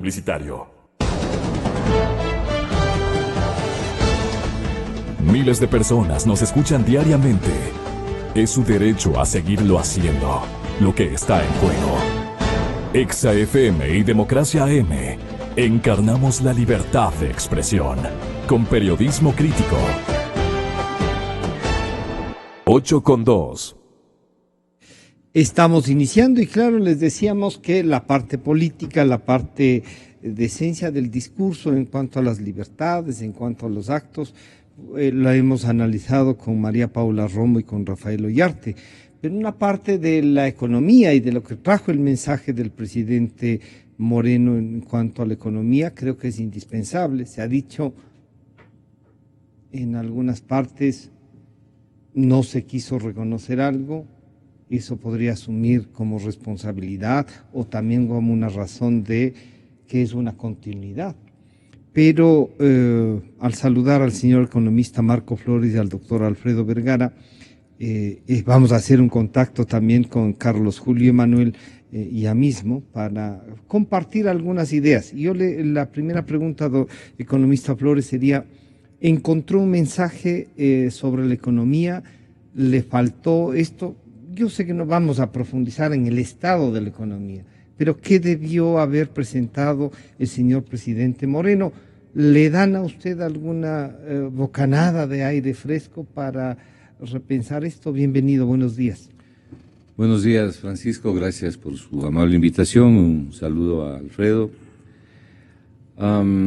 Publicitario. Miles de personas nos escuchan diariamente. Es su derecho a seguirlo haciendo. Lo que está en juego. Exa FM y Democracia AM. Encarnamos la libertad de expresión. Con periodismo crítico. 8:2. Estamos iniciando y claro, les decíamos que la parte política, la parte de esencia del discurso en cuanto a las libertades, en cuanto a los actos, la hemos analizado con María Paula Romo y con Rafael Ollarte. Pero una parte de la economía y de lo que trajo el mensaje del presidente Moreno en cuanto a la economía, creo que es indispensable. Se ha dicho en algunas partes, no se quiso reconocer algo. Eso podría asumir como responsabilidad o también como una razón de que es una continuidad. Pero al saludar al señor economista Marco Flores y al doctor Alfredo Vergara, vamos a hacer un contacto también con Carlos Julio Emanuel ya mismo para compartir algunas ideas. Y la primera pregunta, economista Flores, sería, ¿encontró un mensaje sobre la economía? ¿Le faltó esto? Yo sé que no vamos a profundizar en el estado de la economía, pero ¿qué debió haber presentado el señor presidente Moreno? ¿Le dan a usted alguna bocanada de aire fresco para repensar esto? Bienvenido, buenos días. Buenos días, Francisco, gracias por su amable invitación. Un saludo a Alfredo.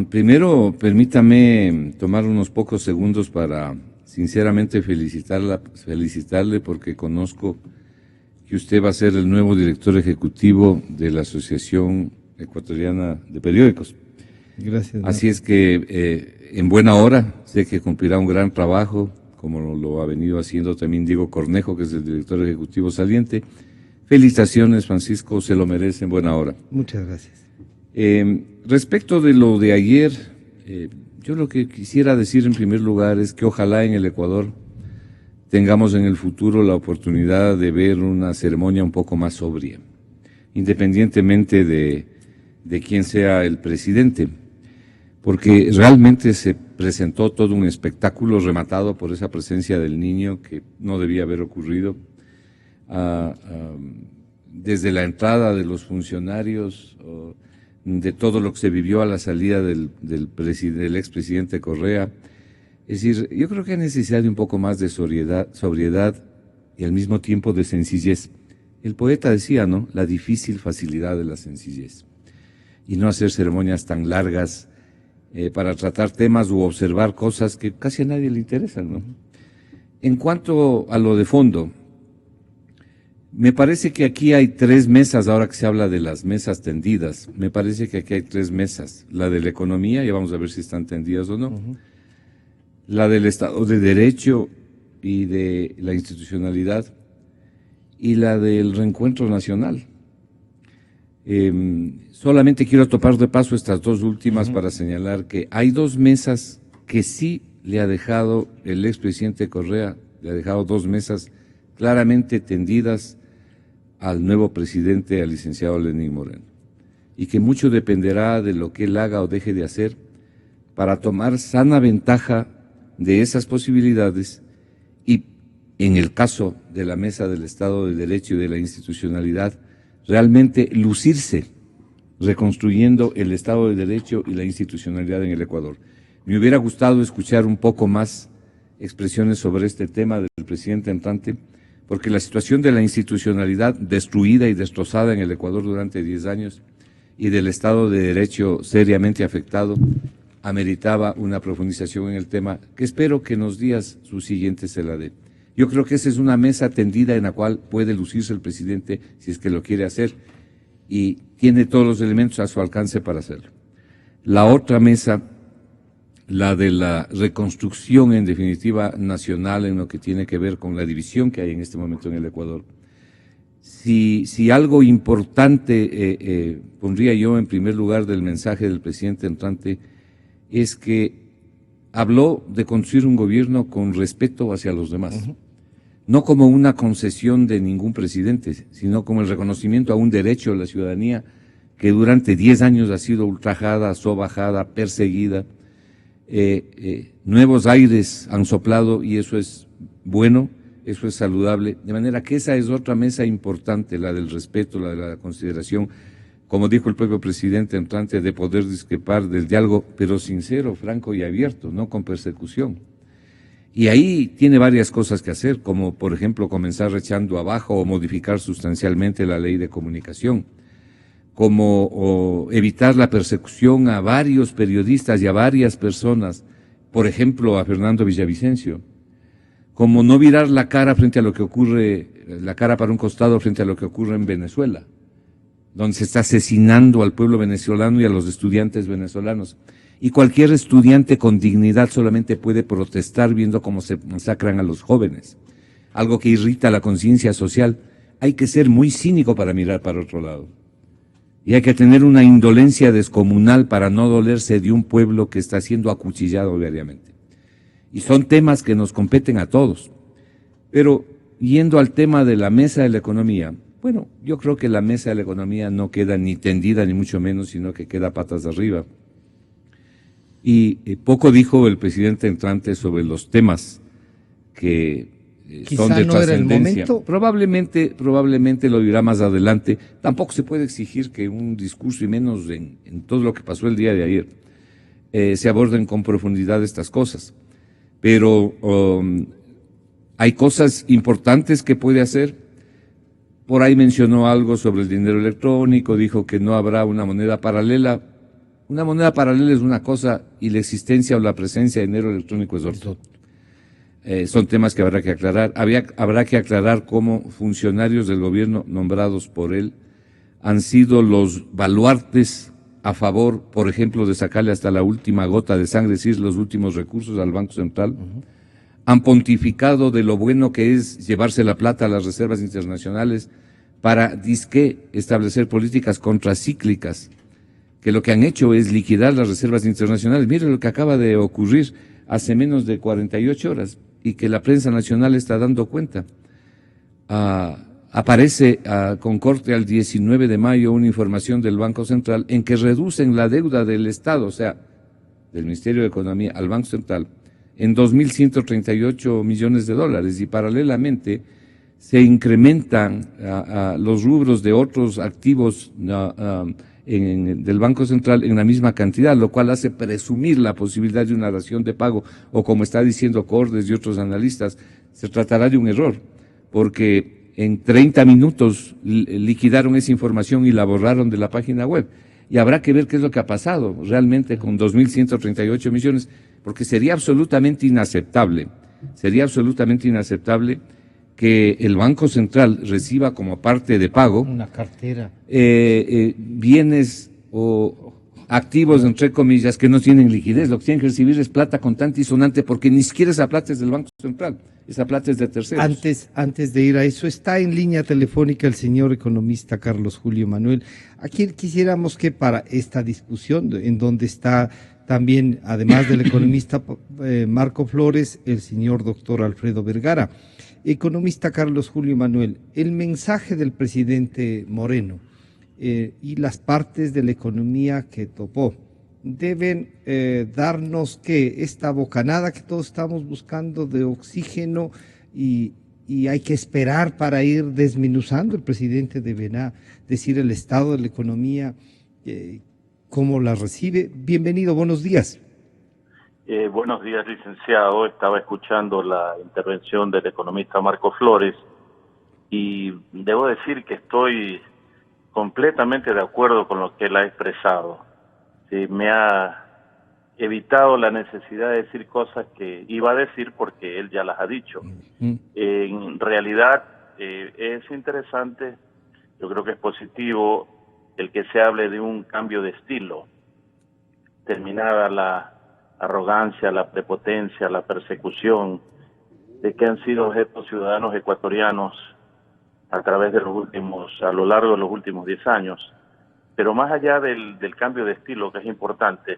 Primero, permítame tomar unos pocos segundos para sinceramente felicitarle porque conozco que usted va a ser el nuevo director ejecutivo de la Asociación Ecuatoriana de Periódicos. Gracias. Así es que en buena hora, sé que cumplirá un gran trabajo, como lo ha venido haciendo también Diego Cornejo, que es el director ejecutivo saliente. Felicitaciones, Francisco, se lo merece en buena hora. Muchas gracias. Respecto de lo de ayer, yo lo que quisiera decir en primer lugar es que ojalá en el Ecuador tengamos en el futuro la oportunidad de ver una ceremonia un poco más sobria, independientemente de quién sea el presidente, porque realmente se presentó todo un espectáculo rematado por esa presencia del niño que no debía haber ocurrido, desde la entrada de los funcionarios, de todo lo que se vivió a la salida del expresidente Correa. Es decir, yo creo que hay necesidad de un poco más de sobriedad y al mismo tiempo de sencillez. El poeta decía, ¿no?, la difícil facilidad de la sencillez. Y no hacer ceremonias tan largas para tratar temas u observar cosas que casi a nadie le interesan, ¿no? En cuanto a lo de fondo, me parece que aquí hay tres mesas, ahora que se habla de las mesas tendidas, me parece que aquí hay tres mesas. La de la economía, ya vamos a ver si están tendidas o no. La del Estado de Derecho y de la institucionalidad, y la del reencuentro nacional. Solamente quiero topar de paso estas dos últimas para señalar que hay dos mesas que sí le ha dejado el expresidente Correa, le ha dejado dos mesas claramente tendidas al nuevo presidente, al licenciado Lenín Moreno, y que mucho dependerá de lo que él haga o deje de hacer para tomar sana ventaja de esas posibilidades y, en el caso de la mesa del Estado de Derecho y de la institucionalidad, realmente lucirse reconstruyendo el Estado de Derecho y la institucionalidad en el Ecuador. Me hubiera gustado escuchar un poco más expresiones sobre este tema del presidente entrante, porque la situación de la institucionalidad destruida y destrozada en el Ecuador durante 10 años y del Estado de Derecho seriamente afectado ameritaba una profundización en el tema, que espero que en los días subsiguientes se la dé. Yo creo que esa es una mesa tendida en la cual puede lucirse el presidente si es que lo quiere hacer y tiene todos los elementos a su alcance para hacerlo. La otra mesa, la de la reconstrucción en definitiva nacional en lo que tiene que ver con la división que hay en este momento en el Ecuador. Si algo importante pondría yo en primer lugar del mensaje del presidente entrante es que habló de construir un gobierno con respeto hacia los demás, no como una concesión de ningún presidente, sino como el reconocimiento a un derecho de la ciudadanía que durante 10 años ha sido ultrajada, sobajada, perseguida. Nuevos aires han soplado y eso es bueno, eso es saludable. De manera que esa es otra mesa importante, la del respeto, la de la consideración, como dijo el propio presidente entrante, de poder discrepar, del diálogo, pero sincero, franco y abierto, no con persecución. Y ahí tiene varias cosas que hacer, como por ejemplo comenzar echando abajo o modificar sustancialmente la ley de comunicación, como evitar la persecución a varios periodistas y a varias personas, por ejemplo a Fernando Villavicencio, como no virar la cara frente a lo que ocurre, la cara para un costado frente a lo que ocurre en Venezuela, donde se está asesinando al pueblo venezolano y a los estudiantes venezolanos. Y cualquier estudiante con dignidad solamente puede protestar viendo cómo se masacran a los jóvenes, algo que irrita la conciencia social. Hay que ser muy cínico para mirar para otro lado. Y hay que tener una indolencia descomunal para no dolerse de un pueblo que está siendo acuchillado diariamente. Y son temas que nos competen a todos. Pero yendo al tema de la mesa de la economía, bueno, yo creo que la mesa de la economía no queda ni tendida ni mucho menos, sino que queda patas arriba. Y poco dijo el presidente entrante sobre los temas que son de trascendencia. Probablemente lo dirá más adelante. Tampoco se puede exigir que un discurso, y menos en todo lo que pasó el día de ayer, se aborden con profundidad estas cosas. Pero hay cosas importantes que puede hacer. Por ahí mencionó algo sobre el dinero electrónico, dijo que no habrá una moneda paralela. Una moneda paralela es una cosa y la existencia o la presencia de dinero electrónico es otra. Son temas que habrá que aclarar. Habrá que aclarar cómo funcionarios del gobierno nombrados por él han sido los baluartes a favor, por ejemplo, de sacarle hasta la última gota de sangre, es decir, los últimos recursos al Banco Central. Han pontificado de lo bueno que es llevarse la plata a las reservas internacionales para, disque, establecer políticas contracíclicas, que lo que han hecho es liquidar las reservas internacionales. Miren lo que acaba de ocurrir hace menos de 48 horas y que la prensa nacional está dando cuenta. Aparece con corte al 19 de mayo una información del Banco Central en que reducen la deuda del Estado, o sea, del Ministerio de Economía al Banco Central, en 2.138 millones de dólares y paralelamente se incrementan los rubros de otros activos del Banco Central en la misma cantidad, lo cual hace presumir la posibilidad de una dación de pago, o como está diciendo Cordes y otros analistas, se tratará de un error, porque en 30 minutos liquidaron esa información y la borraron de la página web. Y habrá que ver qué es lo que ha pasado realmente con 2.138 millones, porque sería absolutamente inaceptable que el Banco Central reciba como parte de pago una cartera, bienes o activos, entre comillas, que no tienen liquidez. Lo que tienen que recibir es plata contante y sonante, porque ni siquiera esa plata es del Banco Central, esa plata es de terceros. Antes de ir a eso, está en línea telefónica el señor economista Carlos Julio Manuel, a quien quisiéramos que para esta discusión, en donde está también, además del economista Marco Flores, el señor doctor Alfredo Vergara. Economista Carlos Julio Manuel, el mensaje del presidente Moreno y las partes de la economía que topó deben darnos que esta bocanada que todos estamos buscando de oxígeno y hay que esperar para ir desmenuzando. El presidente deberá decir el estado de la economía, cómo la recibe. Bienvenido, buenos días. Buenos días, licenciado. Estaba escuchando la intervención del economista Marco Flores y debo decir que estoy completamente de acuerdo con lo que él ha expresado. Me ha evitado la necesidad de decir cosas que iba a decir porque él ya las ha dicho. En realidad es interesante, yo creo que es positivo el que se hable de un cambio de estilo, terminada la arrogancia, la prepotencia, la persecución de que han sido objeto ciudadanos ecuatorianos a lo largo de los últimos 10 años. Pero más allá del cambio de estilo, que es importante,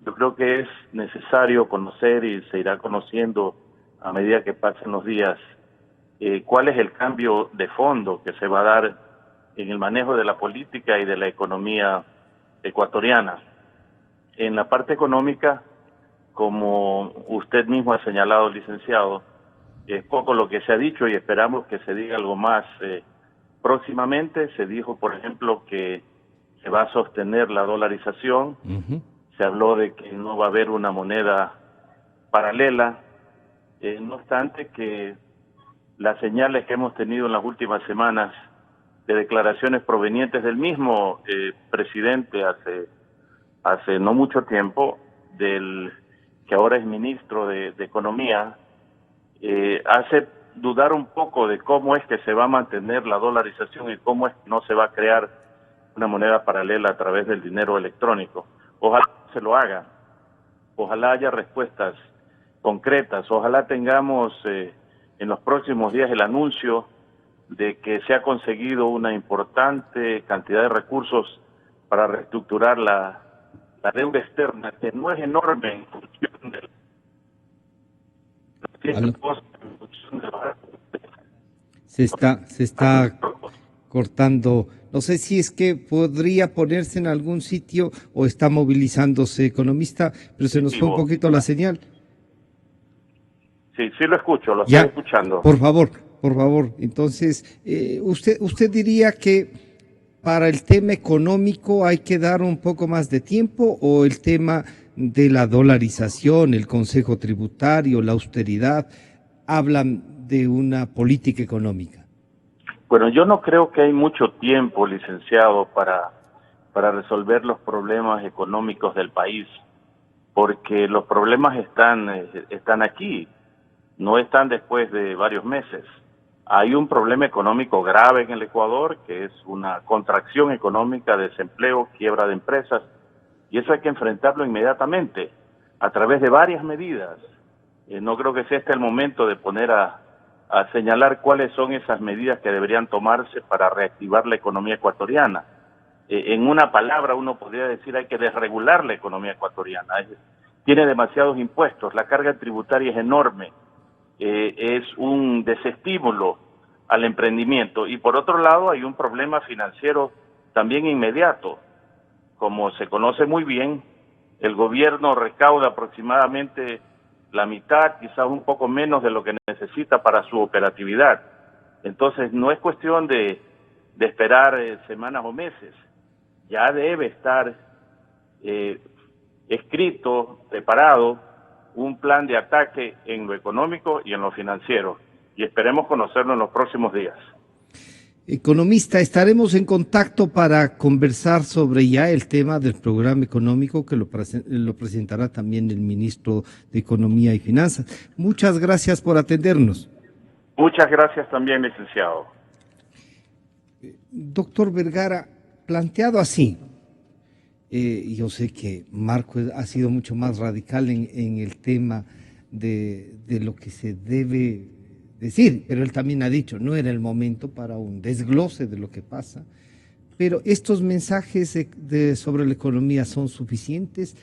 yo creo que es necesario conocer, y se irá conociendo a medida que pasen los días, cuál es el cambio de fondo que se va a dar en el manejo de la política y de la economía ecuatoriana. En la parte económica, como usted mismo ha señalado, licenciado, es poco lo que se ha dicho y esperamos que se diga algo más. Próximamente se dijo, por ejemplo, que se va a sostener la dolarización. Se habló de que no va a haber una moneda paralela. No obstante que las señales que hemos tenido en las últimas semanas de declaraciones provenientes del mismo presidente hace no mucho tiempo, del que ahora es ministro de Economía, hace dudar un poco de cómo es que se va a mantener la dolarización y cómo es que no se va a crear una moneda paralela a través del dinero electrónico. Ojalá se lo haga, ojalá haya respuestas concretas, ojalá tengamos en los próximos días el anuncio de que se ha conseguido una importante cantidad de recursos para reestructurar la deuda externa, que no es enorme en función de se está cortando. No sé si es que podría ponerse en algún sitio o está movilizándose, economista, pero se nos fue un poquito la señal. Sí, lo escucho, lo estoy escuchando. Por favor. Entonces, ¿usted diría que para el tema económico hay que dar un poco más de tiempo, o el tema de la dolarización, el Consejo Tributario, la austeridad, hablan de una política económica? Bueno, yo no creo que hay mucho tiempo, licenciado, para resolver los problemas económicos del país, porque los problemas están aquí, no están después de varios meses. Hay un problema económico grave en el Ecuador, que es una contracción económica, desempleo, quiebra de empresas, y eso hay que enfrentarlo inmediatamente, a través de varias medidas. No creo que sea este el momento de poner a señalar cuáles son esas medidas que deberían tomarse para reactivar la economía ecuatoriana. En una palabra uno podría decir hay que desregular la economía ecuatoriana. Tiene demasiados impuestos, la carga tributaria es enorme, es un desestímulo al emprendimiento. Y por otro lado hay un problema financiero también inmediato. Como se conoce muy bien, el gobierno recauda aproximadamente la mitad, quizás un poco menos de lo que necesita para su operatividad. Entonces no es cuestión de esperar semanas o meses. Ya debe estar escrito, preparado, un plan de ataque en lo económico y en lo financiero. Y esperemos conocerlo en los próximos días. Economista, estaremos en contacto para conversar sobre ya el tema del programa económico, que lo presentará también el ministro de Economía y Finanzas. Muchas gracias por atendernos. Muchas gracias también, licenciado. Doctor Vergara, planteado así, yo sé que Marco ha sido mucho más radical en el tema de lo que se debe decir, pero él también ha dicho, no era el momento para un desglose de lo que pasa, pero estos mensajes sobre la economía son suficientes.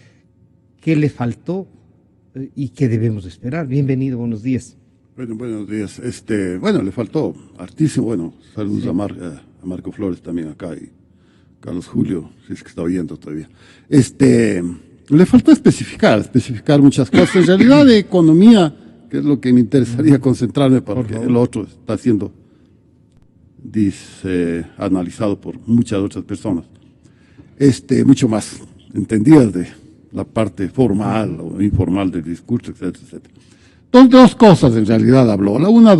¿Qué le faltó y qué debemos esperar? Bienvenido, buenos días. Bueno, buenos días. Le faltó hartísimo. Bueno, saludos sí. a Marco Flores también acá y Carlos Julio, si es que está oyendo todavía. Le faltó especificar muchas cosas. En realidad de economía, que es lo que me interesaría concentrarme, porque el otro está siendo analizado por muchas otras personas, mucho más entendidas de la parte formal o informal del discurso, etcétera, etcétera. Dos cosas en realidad habló. Una,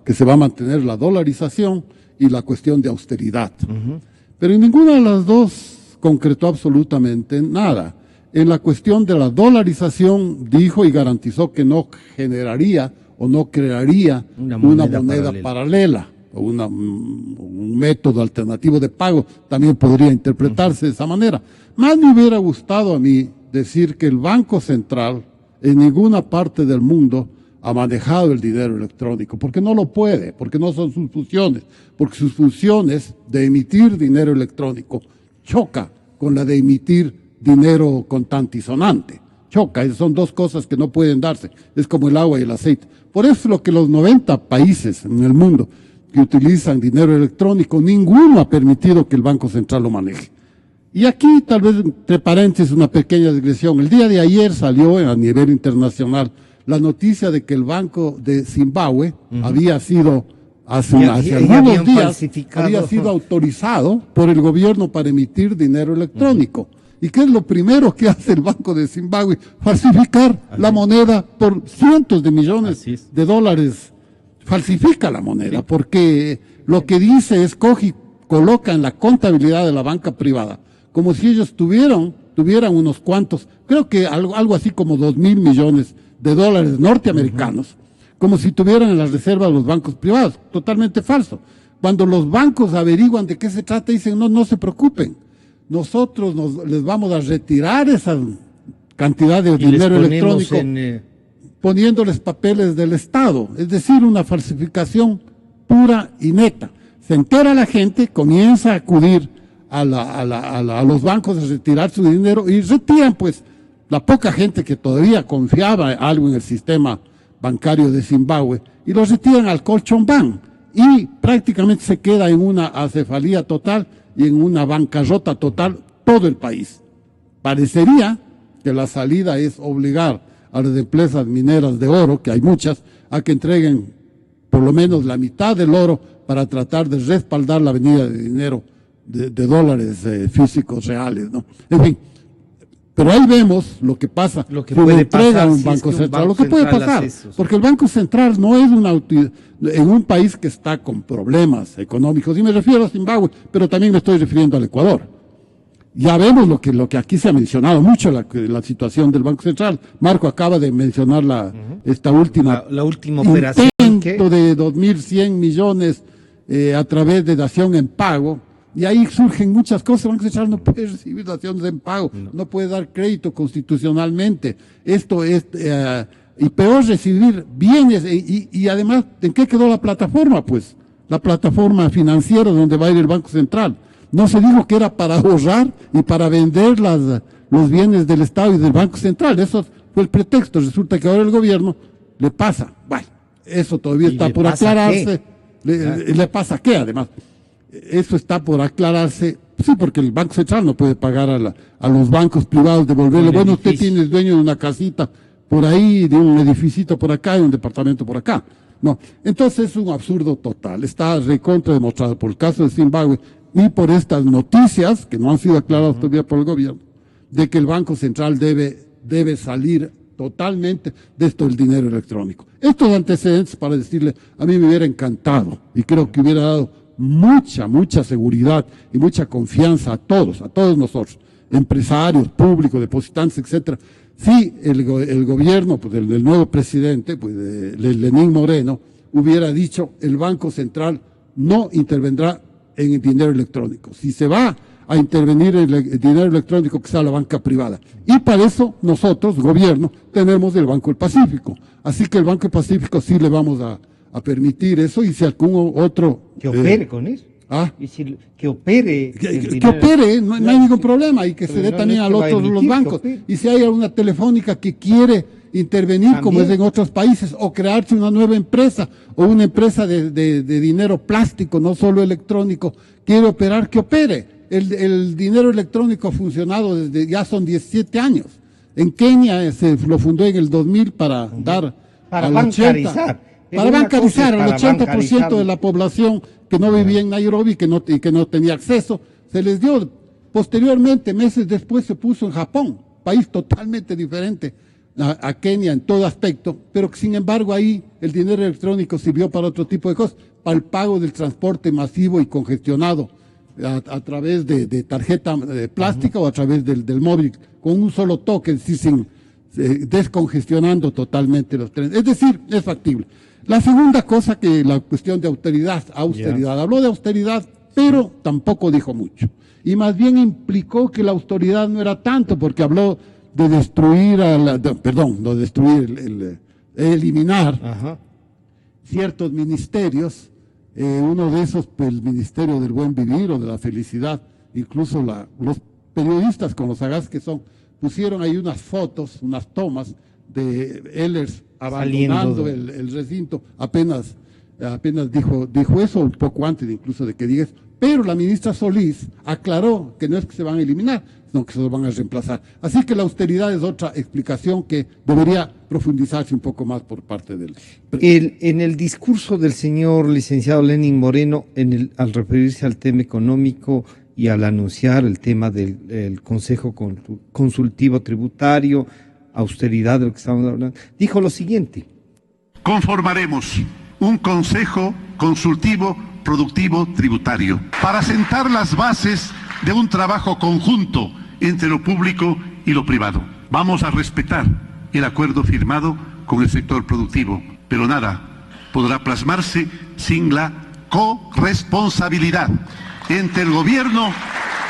que se va a mantener la dolarización y la cuestión de austeridad. Pero en ninguna de las dos concretó absolutamente nada. En la cuestión de la dolarización dijo y garantizó que no generaría o no crearía una moneda paralela o un método alternativo de pago. También podría interpretarse de esa manera. Más me hubiera gustado a mí decir que el Banco Central en ninguna parte del mundo ha manejado el dinero electrónico, porque no lo puede, porque no son sus funciones, porque sus funciones de emitir dinero electrónico choca con la de emitir dinero contante y sonante. Choca, son dos cosas que no pueden darse, es como el agua y el aceite. Por eso es lo que los 90 países en el mundo que utilizan dinero electrónico, ninguno ha permitido que el Banco Central lo maneje. Y aquí, tal vez, entre paréntesis, una pequeña digresión. El día de ayer salió a nivel internacional la noticia de que el Banco de Zimbabue había sido, hace algunos días, había sido autorizado por el gobierno para emitir dinero electrónico. ¿Y qué es lo primero que hace el Banco de Zimbabue? Falsificar la moneda por cientos de millones de dólares. Falsifica la moneda, porque lo que dice es coloca en la contabilidad de la banca privada, como si ellos tuvieran unos cuantos, creo que algo así como 2.000 millones de dólares norteamericanos, como si tuvieran en las reservas los bancos privados. Totalmente falso. Cuando los bancos averiguan de qué se trata, dicen, no se preocupen, nosotros les vamos a retirar esa cantidad de dinero electrónico poniéndoles papeles del Estado, es decir, una falsificación pura y neta. Se entera la gente, comienza a acudir a los bancos a retirar su dinero y retiran, pues, la poca gente que todavía confiaba algo en el sistema bancario de Zimbabue, y lo retiran al Colchón Bank, y prácticamente se queda en una acefalía total y en una bancarrota total todo el país. Parecería que la salida es obligar a las empresas mineras de oro, que hay muchas, a que entreguen por lo menos la mitad del oro para tratar de respaldar la venida de dinero de dólares físicos reales, ¿no? En fin, pero ahí vemos lo que pasa, lo que puede pasar un banco central, lo que puede pasar, porque el Banco Central no es en un país que está con problemas económicos, y me refiero a Zimbabue, pero también me estoy refiriendo al Ecuador. Ya vemos lo que aquí se ha mencionado mucho, la situación del Banco Central. Marco acaba de mencionar esta última operación de 2.100 millones a través de dación en pago, y ahí surgen muchas cosas. El Banco Central no puede recibir daciones en pago, no puede dar crédito constitucionalmente. Esto es, y peor, recibir bienes, y además, ¿en qué quedó la plataforma? Pues la plataforma financiera donde va a ir el Banco Central. No se dijo que era para ahorrar y para vender los bienes del Estado y del Banco Central. Eso fue el pretexto. Resulta que ahora el gobierno le pasa. Bueno, eso todavía está por aclararse. ¿Le pasa qué, además? Eso está por aclararse. Sí, porque el Banco Central no puede pagar a los bancos privados, devolverle. Bueno, usted tiene el dueño de una casita por ahí, de un edificito por acá, de un departamento por acá. No. Entonces es un absurdo total. Está recontra demostrado por el caso de Zimbabue y por estas noticias, que no han sido aclaradas todavía por el gobierno, de que el Banco Central debe salir totalmente de esto del dinero electrónico. Estos antecedentes, para decirle, a mí me hubiera encantado, y creo que hubiera dado mucha seguridad y mucha confianza a todos nosotros, empresarios, públicos, depositantes, etcétera. Si el gobierno, pues, del nuevo presidente, pues, de Lenín Moreno, hubiera dicho, el Banco Central no intervendrá en el dinero electrónico. Si se va a intervenir en el dinero electrónico, que sea la banca privada. Y para eso nosotros, gobierno, tenemos el Banco del Pacífico. Así que el Banco del Pacífico sí le vamos a permitir eso, y si algún otro... Que opere con eso. Y si, que opere. Que opere, no hay ningún problema, y que se dé también a los bancos. Y si hay alguna telefónica que quiere intervenir, también, como es en otros países, o crearse una nueva empresa, o una empresa de dinero plástico, no solo electrónico, quiere operar, que opere. El dinero electrónico ha funcionado desde, ya son 17 años. En Kenia se lo fundó en el 2000 para dar para bancarizar. Para bancarizar al 80% de la población que no vivía en Nairobi y que no tenía acceso. Se les dio. Posteriormente, meses después, se puso en Japón, país totalmente diferente a Kenia en todo aspecto, pero que sin embargo ahí el dinero electrónico sirvió para otro tipo de cosas, para el pago del transporte masivo y congestionado a través de tarjeta plástica o a través del móvil, con un solo toque, descongestionando totalmente los trenes. Es decir, es factible. La segunda cosa, que la cuestión de austeridad. Habló de austeridad, pero tampoco dijo mucho. Y más bien implicó que la austeridad no era tanto, porque habló de destruir, eliminar ciertos ministerios, uno de esos, pues, el Ministerio del Buen Vivir o de la Felicidad. Incluso los periodistas, con los sagaz que son, pusieron ahí unas fotos, unas tomas de Ehlers abandonando el recinto apenas apenas dijo eso, un poco antes incluso de que digas, pero la ministra Solís aclaró que no es que se van a eliminar, sino que se van a reemplazar. Así que la austeridad es otra explicación que debería profundizarse un poco más por parte del... En el discurso del señor licenciado Lenín Moreno, al referirse al tema económico y al anunciar el tema del Consejo Consultivo Tributario, austeridad de lo que estamos hablando, dijo lo siguiente: conformaremos un Consejo Consultivo Productivo Tributario para sentar las bases de un trabajo conjunto entre lo público y lo privado. Vamos a respetar el acuerdo firmado con el sector productivo, pero nada podrá plasmarse sin la corresponsabilidad entre el gobierno,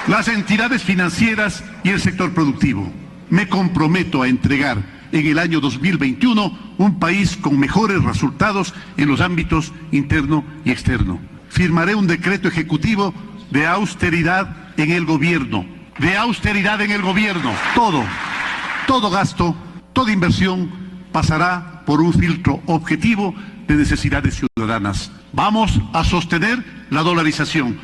las entidades financieras y el sector productivo. Me comprometo a entregar en el año 2021 un país con mejores resultados en los ámbitos interno y externo. Firmaré un decreto ejecutivo de austeridad en el gobierno. Todo gasto, toda inversión pasará por un filtro objetivo de necesidades ciudadanas. Vamos a sostener la dolarización.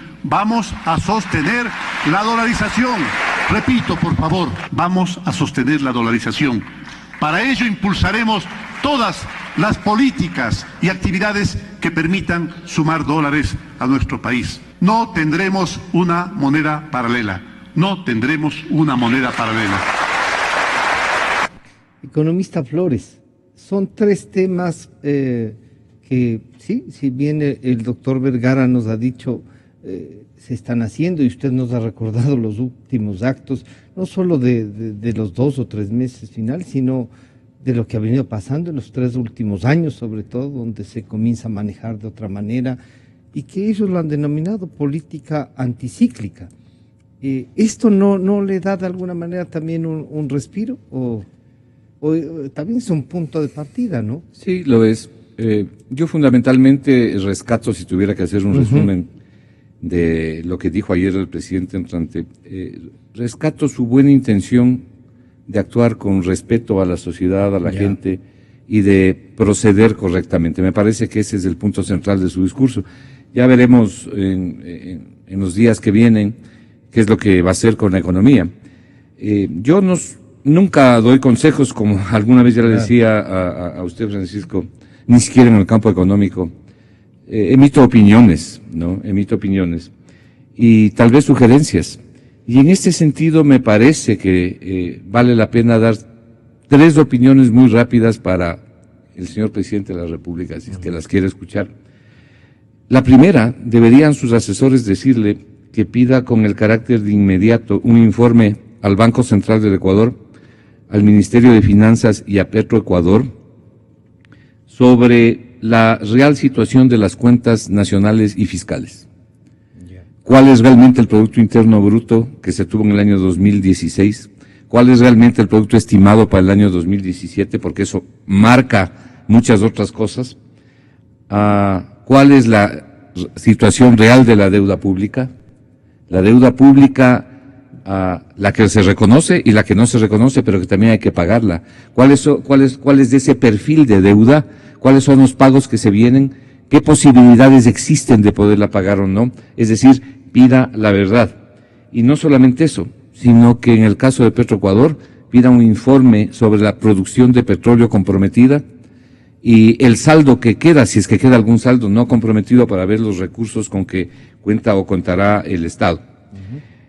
Repito, por favor, vamos a sostener la dolarización. Para ello impulsaremos todas las políticas y actividades que permitan sumar dólares a nuestro país. No tendremos una moneda paralela. Economista Flores, son tres temas que, sí, si bien el doctor Vergara nos ha dicho, se están haciendo, y usted nos ha recordado los últimos actos, no solo de los 2 o 3 meses finales, sino de lo que ha venido pasando en los 3 últimos años, sobre todo, donde se comienza a manejar de otra manera, y que ellos lo han denominado política anticíclica. ¿Esto no le da de alguna manera también un respiro? ¿O también es un punto de partida, no? Sí, lo es. Yo fundamentalmente rescato, si tuviera que hacer un resumen de lo que dijo ayer el presidente entrante, rescato su buena intención de actuar con respeto a la sociedad, a la gente, y de proceder correctamente. Me parece que ese es el punto central de su discurso. Ya veremos en los días que vienen qué es lo que va a hacer con la economía. Yo nunca doy consejos, como alguna vez ya le decía a usted, Francisco, ni siquiera en el campo económico. Emito opiniones, ¿no? Y tal vez sugerencias. Y en este sentido me parece que vale la pena dar 3 opiniones muy rápidas para el señor presidente de la República, si es que las quiere escuchar. La primera, deberían sus asesores decirle que pida con el carácter de inmediato un informe al Banco Central del Ecuador, al Ministerio de Finanzas y a Petroecuador sobre la real situación de las cuentas nacionales y fiscales. ¿Cuál es realmente el Producto Interno Bruto que se tuvo en el año 2016? ¿Cuál es realmente el producto estimado para el año 2017? Porque eso marca muchas otras cosas. ¿Cuál es la situación real de la deuda pública? La deuda pública, la que se reconoce y la que no se reconoce, pero que también hay que pagarla. ¿Cuál es de ese perfil de deuda? ¿Cuáles son los pagos que se vienen? ¿Qué posibilidades existen de poderla pagar o no? Es decir, pida la verdad. Y no solamente eso, sino que en el caso de Petroecuador pida un informe sobre la producción de petróleo comprometida y el saldo que queda, si es que queda algún saldo no comprometido, para ver los recursos con que cuenta o contará el Estado.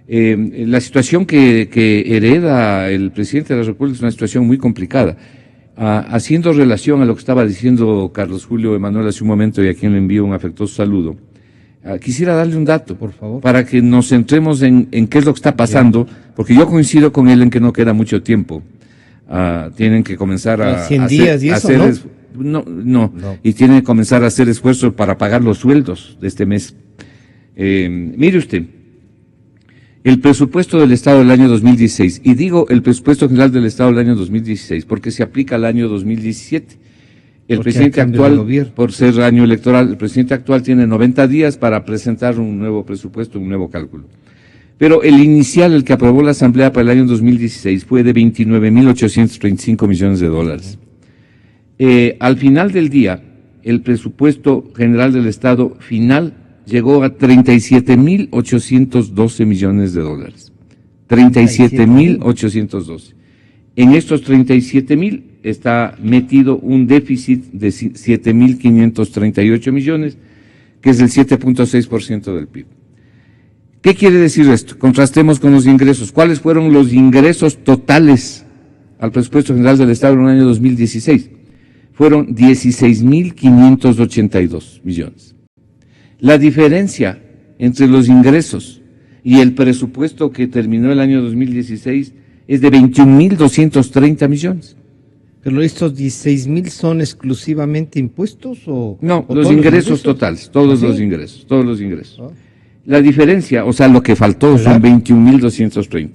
La situación que hereda el presidente de la República es una situación muy complicada. Haciendo relación a lo que estaba diciendo Carlos Julio Emanuel hace un momento, y a quien le envío un afectuoso saludo, quisiera darle un dato, por favor, para que nos centremos en qué es lo que está pasando, porque yo coincido con él en que no queda mucho tiempo. Tienen que comenzar a 100 días y eso, ¿no? Y tienen que comenzar a hacer esfuerzos para pagar los sueldos de este mes. Mire usted, el presupuesto del Estado del año 2016, y digo el presupuesto general del Estado del año 2016 porque se aplica al año 2017. El presidente actual, por ser año electoral, el presidente actual tiene 90 días para presentar un nuevo presupuesto, un nuevo cálculo. Pero el inicial, el que aprobó la Asamblea para el año 2016, fue de 29.835 millones de dólares. Al final del día, el presupuesto general del Estado final llegó a 37.812 millones de dólares. 37.812. En estos 37.000 está metido un déficit de 7.538 millones, que es el 7.6% del PIB. ¿Qué quiere decir esto? Contrastemos con los ingresos. ¿Cuáles fueron los ingresos totales al presupuesto general del Estado en el año 2016? Fueron 16.582 millones. La diferencia entre los ingresos y el presupuesto que terminó el año 2016 es de 21.230 millones. ¿Pero estos 16.000 son exclusivamente impuestos o...? No, o los ingresos totales, todos los ingresos, todos los ingresos. La diferencia, o sea, lo que faltó son 21.230.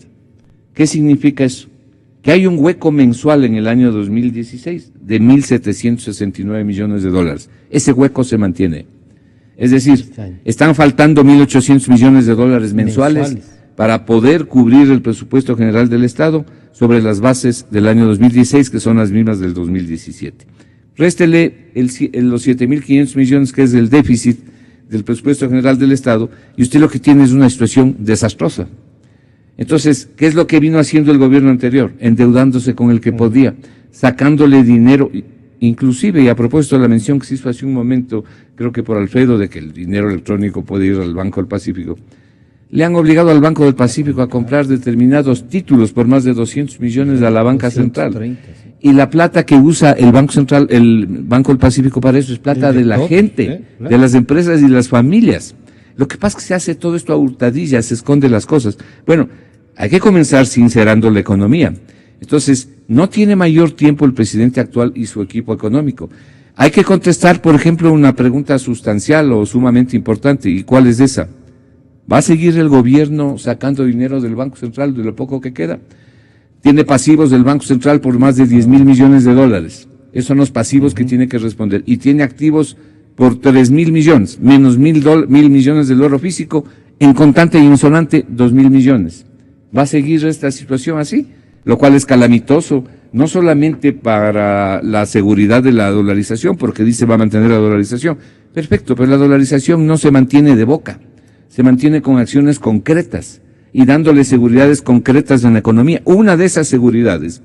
¿Qué significa eso? Que hay un hueco mensual en el año 2016 de 1.769 millones de dólares. Ese hueco se mantiene. Es decir, están faltando 1.800 millones de dólares mensuales para poder cubrir el presupuesto general del Estado sobre las bases del año 2016, que son las mismas del 2017. Réstele los 7.500 millones que es el déficit del presupuesto general del Estado, y usted lo que tiene es una situación desastrosa. Entonces, ¿qué es lo que vino haciendo el gobierno anterior? Endeudándose con el que podía, sacándole dinero, inclusive, y a propósito de la mención que se hizo hace un momento, creo que por Alfredo, de que el dinero electrónico puede ir al Banco del Pacífico, le han obligado al Banco del Pacífico a comprar determinados títulos por más de 200 millones a la banca central. Y la plata que usa el Banco Central, el Banco del Pacífico para eso es plata de la gente, de las empresas y las familias. Lo que pasa es que se hace todo esto a hurtadillas, se esconde las cosas. Bueno, hay que comenzar sincerando la economía. Entonces, no tiene mayor tiempo el presidente actual y su equipo económico. Hay que contestar, por ejemplo, una pregunta sustancial o sumamente importante. ¿Y cuál es esa? ¿Va a seguir el gobierno sacando dinero del Banco Central de lo poco que queda? Tiene pasivos del Banco Central por más de 10.000 millones de dólares. Esos son los pasivos que tiene que responder. Y tiene activos por 3.000 millones, menos 1.000 millones del oro físico, en contante y en sonante 2.000 millones. ¿Va a seguir esta situación así? Lo cual es calamitoso, no solamente para la seguridad de la dolarización, porque dice va a mantener la dolarización. Perfecto, pero la dolarización no se mantiene de boca, se mantiene con acciones concretas y dándole seguridades concretas en la economía. Una de esas seguridades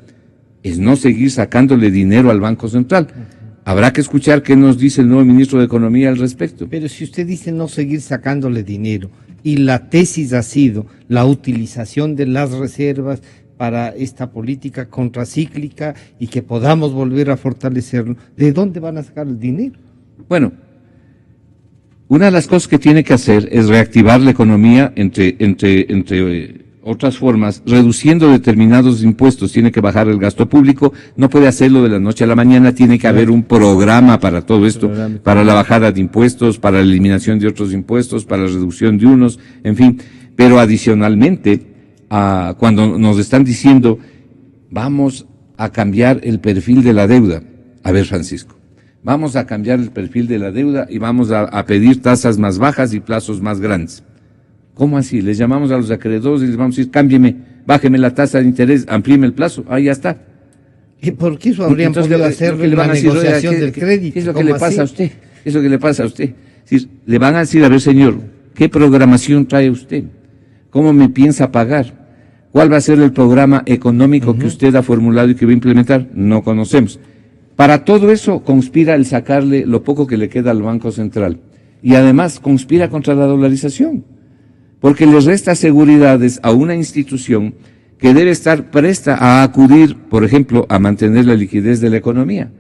es no seguir sacándole dinero al Banco Central. Habrá que escuchar qué nos dice el nuevo ministro de Economía al respecto. Pero si usted dice no seguir sacándole dinero, y la tesis ha sido la utilización de las reservas para esta política contracíclica y que podamos volver a fortalecerlo, ¿de dónde van a sacar el dinero? Bueno, una de las cosas que tiene que hacer es reactivar la economía entre otras formas, reduciendo determinados impuestos. Tiene que bajar el gasto público, no puede hacerlo de la noche a la mañana, tiene que haber un programa para todo esto, para la bajada de impuestos, para la eliminación de otros impuestos, para la reducción de unos, en fin. Pero adicionalmente, cuando nos están diciendo, vamos a cambiar el perfil de la deuda. A ver, Francisco, vamos a cambiar el perfil de la deuda y vamos a pedir tasas más bajas y plazos más grandes. ¿Cómo así? Les llamamos a los acreedores y les vamos a decir, cámbieme, bájeme la tasa de interés, amplíeme el plazo, ahí ya está. ¿Y por qué eso habrían podido hacer la negociación del crédito? ¿Qué es lo que le pasa a usted? ¿Qué es lo que le pasa a usted? Es decir, le van a decir, a ver, señor, ¿qué programación trae usted? ¿Cómo me piensa pagar? ¿Cuál va a ser el programa económico que usted ha formulado y que va a implementar? No conocemos. Para todo eso conspira el sacarle lo poco que le queda al Banco Central. Y además conspira contra la dolarización, porque les resta seguridades a una institución que debe estar presta a acudir, por ejemplo, a mantener la liquidez de la economía,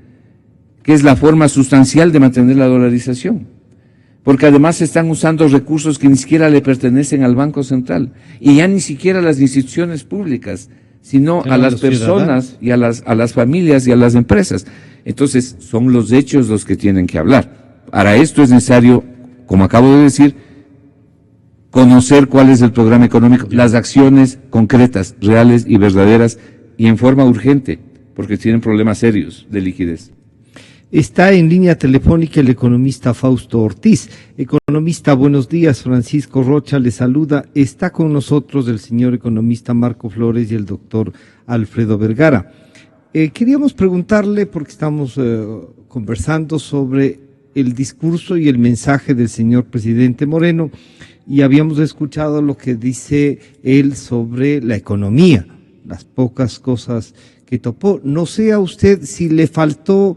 que es la forma sustancial de mantener la dolarización. Porque además se están usando recursos que ni siquiera le pertenecen al Banco Central, y ya ni siquiera a las instituciones públicas, sino a las personas y a las familias y a las empresas. Entonces, son los hechos los que tienen que hablar. Para esto es necesario, como acabo de decir, conocer cuál es el programa económico, las acciones concretas, reales y verdaderas, y en forma urgente, porque tienen problemas serios de liquidez. Está en línea telefónica el economista Fausto Ortiz. Economista, buenos días. Francisco Rocha le saluda. Está con nosotros el señor economista Marco Flores y el doctor Alfredo Vergara. Queríamos preguntarle, porque estamos conversando sobre el discurso y el mensaje del señor presidente Moreno y habíamos escuchado lo que dice él sobre la economía, las pocas cosas que topó. No sé a usted si le faltó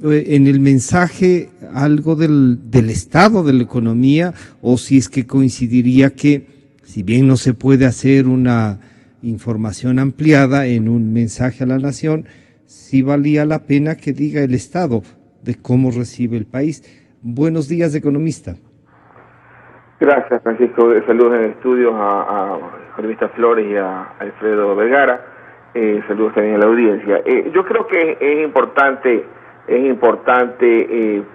en el mensaje algo del estado de la economía o si es que coincidiría que, si bien no se puede hacer una información ampliada en un mensaje a la nación, sí valía la pena que diga el estado de cómo recibe el país. Buenos días, economista. Gracias, Francisco. Saludos en el estudio a economista Flores y a Alfredo Vergara. Saludos también a la audiencia. Yo creo que es importante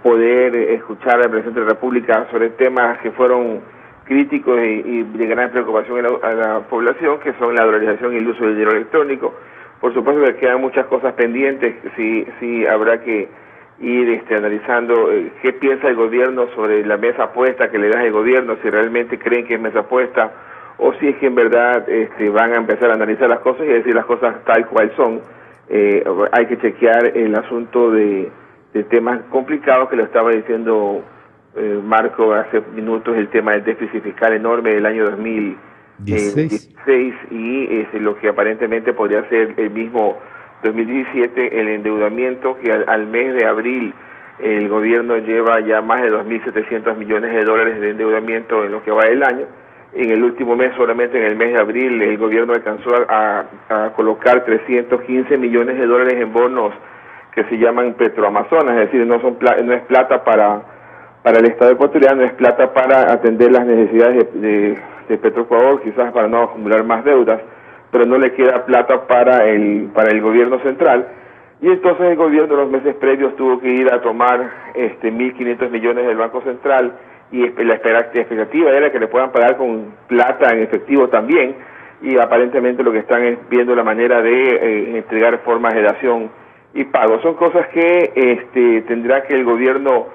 poder escuchar al presidente de la República sobre temas que fueron críticos y de gran preocupación a la población, que son la dolarización y el uso del dinero electrónico. Por supuesto que quedan muchas cosas pendientes, sí habrá que ir analizando qué piensa el gobierno sobre la mesa apuesta que le da el gobierno, si realmente creen que es mesa apuesta o si es que en verdad van a empezar a analizar las cosas y decir las cosas tal cual son. Hay que chequear el asunto de temas complicados que lo estaba diciendo Marco hace minutos, el tema del déficit fiscal enorme del año 2016 y lo que aparentemente podría ser el mismo 2017, el endeudamiento que al mes de abril el gobierno lleva ya más de 2.700 millones de dólares de endeudamiento en lo que va del año. En el último mes, solamente en el mes de abril, el gobierno alcanzó a colocar 315 millones de dólares en bonos que se llaman Petroamazonas, es decir, no es plata para el Estado ecuatoriano, es plata para atender las necesidades de Petroecuador, quizás para no acumular más deudas, pero no le queda plata para el gobierno central. Y entonces el gobierno los meses previos tuvo que ir a tomar 1.500 millones del Banco Central y la expectativa era que le puedan pagar con plata en efectivo también, y aparentemente lo que están es viendo la manera de entregar formas de dación y pago. Son cosas que tendrá que el gobierno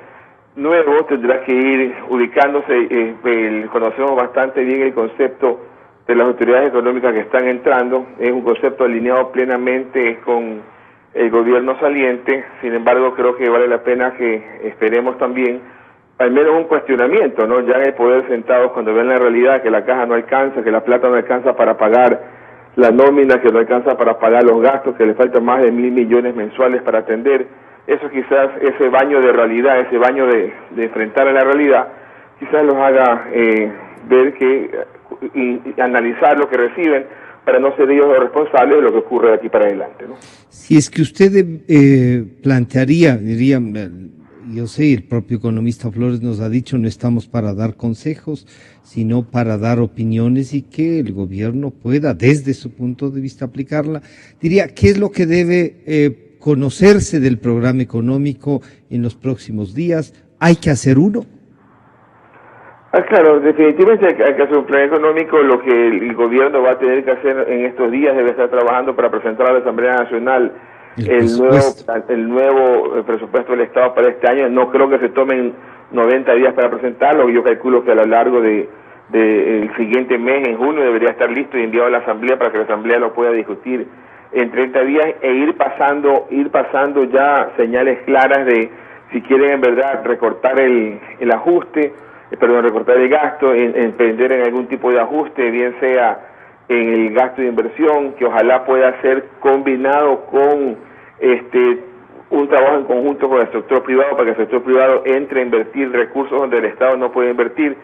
nuevo tendrá que ir ubicándose. Conocemos bastante bien el concepto de las autoridades económicas que están entrando, es un concepto alineado plenamente con el gobierno saliente. Sin embargo, creo que vale la pena que esperemos también al menos un cuestionamiento, ¿no? Ya en el poder sentados, cuando ven la realidad que la caja no alcanza, que la plata no alcanza para pagar la nómina, que no alcanza para pagar los gastos, que le faltan más de 1.000 millones mensuales para atender, eso quizás, ese baño de realidad, ese baño de enfrentar a la realidad, quizás los haga ver que y analizar lo que reciben para no ser ellos los responsables de lo que ocurre de aquí para adelante, ¿no? Si es que usted plantearía, diría, yo sé, el propio economista Flores nos ha dicho, no estamos para dar consejos, sino para dar opiniones y que el gobierno pueda, desde su punto de vista, aplicarla. Diría, ¿qué es lo que debe conocerse del programa económico en los próximos días? ¿Hay que hacer uno? Claro, definitivamente hay que hacer un plan económico. Lo que el gobierno va a tener que hacer en estos días, debe estar trabajando para presentar a la Asamblea Nacional el nuevo presupuesto del Estado para este año. No creo que se tomen 90 días para presentarlo. Yo calculo que a lo largo del siguiente mes, en junio, debería estar listo y enviado a la Asamblea para que la Asamblea lo pueda discutir en 30 días e ir pasando ya señales claras de si quieren en verdad recortar recortar el gasto, emprender en algún tipo de ajuste, bien sea en el gasto de inversión, que ojalá pueda ser combinado con un trabajo en conjunto con el sector privado, para que el sector privado entre a invertir recursos donde el Estado no puede invertir.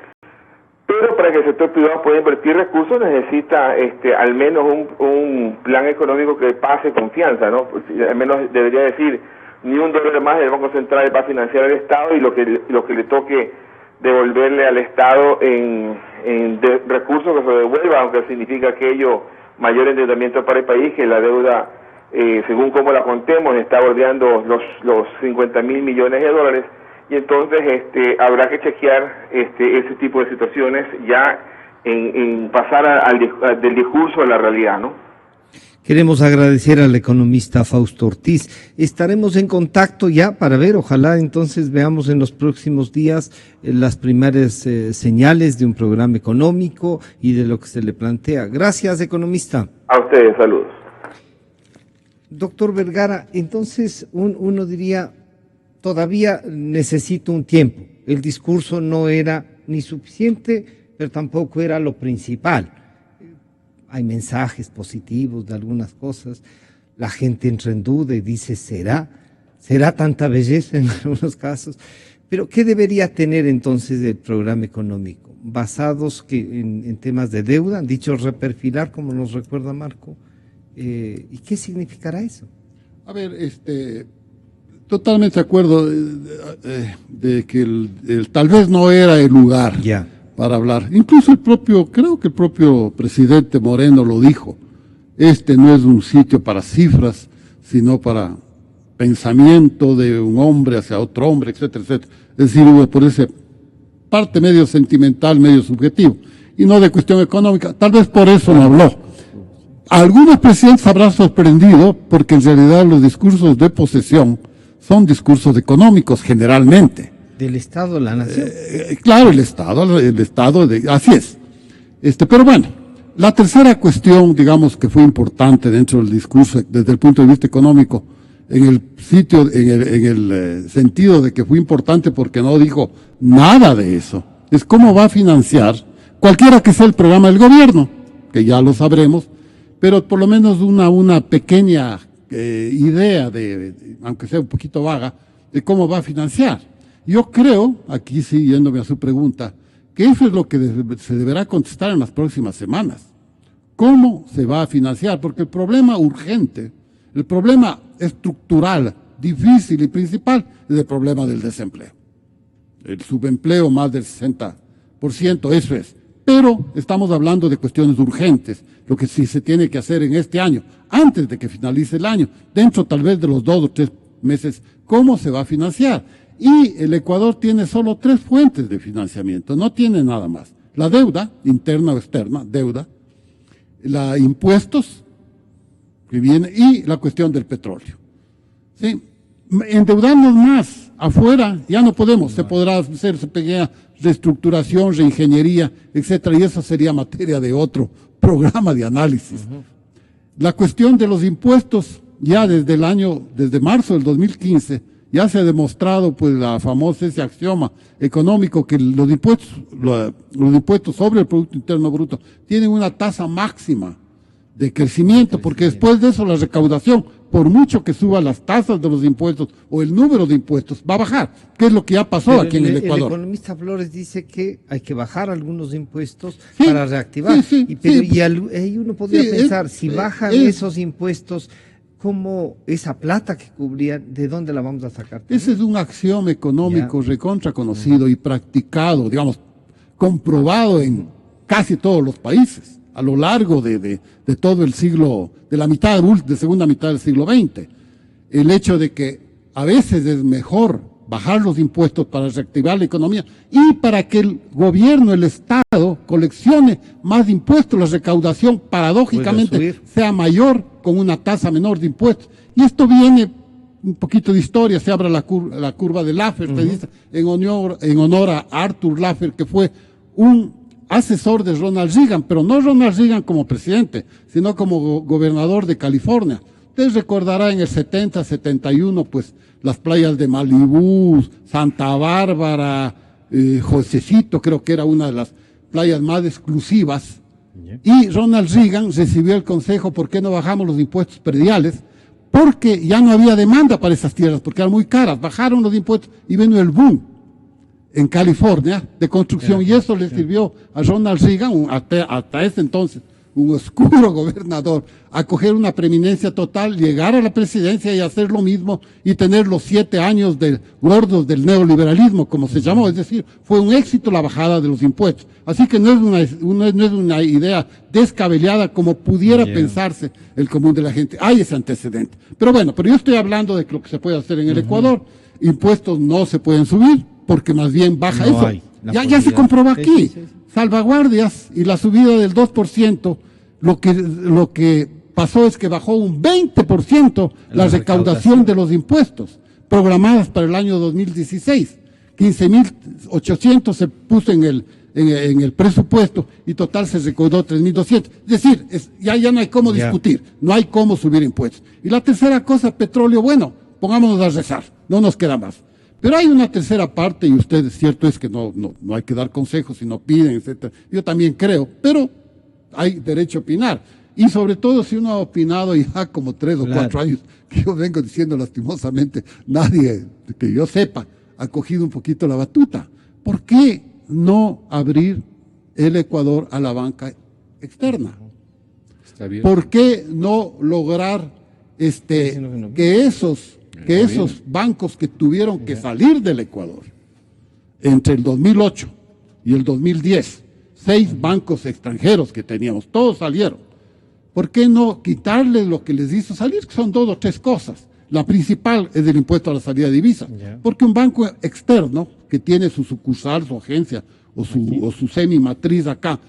Pero para que el sector privado pueda invertir recursos necesita al menos un plan económico que pase confianza, ¿no? Al menos debería decir, ni un dólar más del Banco Central va a financiar al Estado, y lo que le toque devolverle al Estado en recursos que se devuelva, aunque significa aquello mayor endeudamiento para el país, que la deuda, según como la contemos, está bordeando los 50.000 millones de dólares, y entonces habrá que chequear ese tipo de situaciones ya en pasar del discurso a la realidad, ¿no? Queremos agradecer al economista Fausto Ortiz. Estaremos en contacto ya para ver, ojalá entonces veamos en los próximos días las primeras señales de un programa económico y de lo que se le plantea. Gracias, economista. A ustedes, saludos. Doctor Vergara, entonces uno diría, todavía necesita un tiempo. El discurso no era ni suficiente, pero tampoco era lo principal. Hay mensajes positivos de algunas cosas, la gente entra en duda y dice, ¿será tanta belleza en algunos casos? Pero ¿qué debería tener entonces el programa económico? Basados en temas de deuda, dicho reperfilar, como nos recuerda Marco, ¿y qué significará eso? A ver, totalmente de acuerdo de que tal vez no era el lugar para hablar. Incluso creo que el propio presidente Moreno lo dijo. No es un sitio para cifras, sino para pensamiento de un hombre hacia otro hombre, etcétera, etcétera. Es decir, por esa parte medio sentimental, medio subjetivo, y no de cuestión económica. Tal vez por eso no habló. Algunos presidentes habrán sorprendido porque en realidad los discursos de posesión son discursos económicos generalmente. Del Estado de la Nación. Claro, el Estado, así es. Pero bueno, la tercera cuestión, digamos, que fue importante dentro del discurso desde el punto de vista económico, en el sentido de que fue importante porque no dijo nada de eso, es cómo va a financiar cualquiera que sea el programa del gobierno, que ya lo sabremos, pero por lo menos una pequeña idea, aunque sea un poquito vaga, de cómo va a financiar. Yo creo, aquí sí, yéndome a su pregunta, que eso es lo que se deberá contestar en las próximas semanas. ¿Cómo se va a financiar? Porque el problema urgente, el problema estructural, difícil y principal, es el problema del desempleo. El subempleo más del 60%, eso es. Pero estamos hablando de cuestiones urgentes, lo que sí se tiene que hacer en este año, antes de que finalice el año, dentro tal vez de los 2 o 3 meses, ¿cómo se va a financiar? Y el Ecuador tiene solo 3 fuentes de financiamiento, no tiene nada más. La deuda, interna o externa, deuda, la impuestos, que viene, y la cuestión del petróleo. ¿Sí? Endeudarnos más afuera ya no podemos, se podrá hacer pequeña reestructuración, reingeniería, etcétera, y eso sería materia de otro programa de análisis. La cuestión de los impuestos, ya desde marzo del 2015, ya se ha demostrado, pues, ese axioma económico que los impuestos sobre el Producto Interno Bruto tienen una tasa máxima de crecimiento, porque después de eso la recaudación, por mucho que suba las tasas de los impuestos o el número de impuestos, va a bajar, que es lo que ya pasó aquí en el Ecuador. El economista Flores dice que hay que bajar algunos impuestos para reactivar, y ahí uno podría pensar, si bajan esos impuestos, ¿cómo esa plata que cubrían, de dónde la vamos a sacar? Ese es un axioma económico recontra conocido y practicado, digamos, comprobado en casi todos los países a lo largo de todo el siglo, de la segunda mitad del siglo XX. El hecho de que a veces es mejor bajar los impuestos para reactivar la economía y para que el gobierno, el Estado, coleccione más impuestos, la recaudación paradójicamente sea mayor con una tasa menor de impuestos. Y esto viene, un poquito de historia, se abre la curva de Laffer, se dice, en honor a Arthur Laffer, que fue un asesor de Ronald Reagan, pero no Ronald Reagan como presidente, sino como gobernador de California. Ustedes recordarán en el 70, 71, pues las playas de Malibú, Santa Bárbara, Josecito, creo que era una de las playas más exclusivas. Y Ronald Reagan recibió el consejo, ¿por qué no bajamos los impuestos prediales? Porque ya no había demanda para esas tierras, porque eran muy caras. Bajaron los impuestos y vino el boom en California de construcción, y eso le sirvió a Ronald Reagan, hasta ese entonces un oscuro gobernador, a coger una preeminencia total, llegar a la presidencia y hacer lo mismo y tener los 7 años gordos del neoliberalismo, como se llamó. Es decir, fue un éxito la bajada de los impuestos. Así que no es una idea descabellada como pudiera pensarse el común de la gente. Hay ese antecedente. Pero bueno, yo estoy hablando de lo que se puede hacer en el Ecuador. Impuestos no se pueden subir, porque más bien baja eso. Ya se comprobó aquí. Salvaguardias y la subida del 2%, lo que pasó es que bajó un 20% la recaudación de los impuestos programadas para el año 2016. 15.800 se puso en el presupuesto y total se recaudó 3.200. Es decir, ya no hay cómo discutir, no hay cómo subir impuestos. Y la tercera cosa, petróleo, bueno, pongámonos a rezar, no nos queda más. Pero hay una tercera parte, y ustedes, cierto es que no hay que dar consejos, sino piden, etcétera. Yo también creo, pero hay derecho a opinar. Y sobre todo si uno ha opinado ya como 3 o 4 años, que yo vengo diciendo lastimosamente, nadie que yo sepa ha cogido un poquito la batuta. ¿Por qué no abrir el Ecuador a la banca externa? Está bien. ¿Por qué no lograr que esos bancos que tuvieron que salir del Ecuador entre el 2008 y el 2010, 6 bancos extranjeros que teníamos, todos salieron? ¿Por qué no quitarles lo que les hizo salir? Que son 2 o 3 cosas. La principal es el impuesto a la salida de divisas. Porque un banco externo que tiene su sucursal, su agencia o su semi-matriz acá,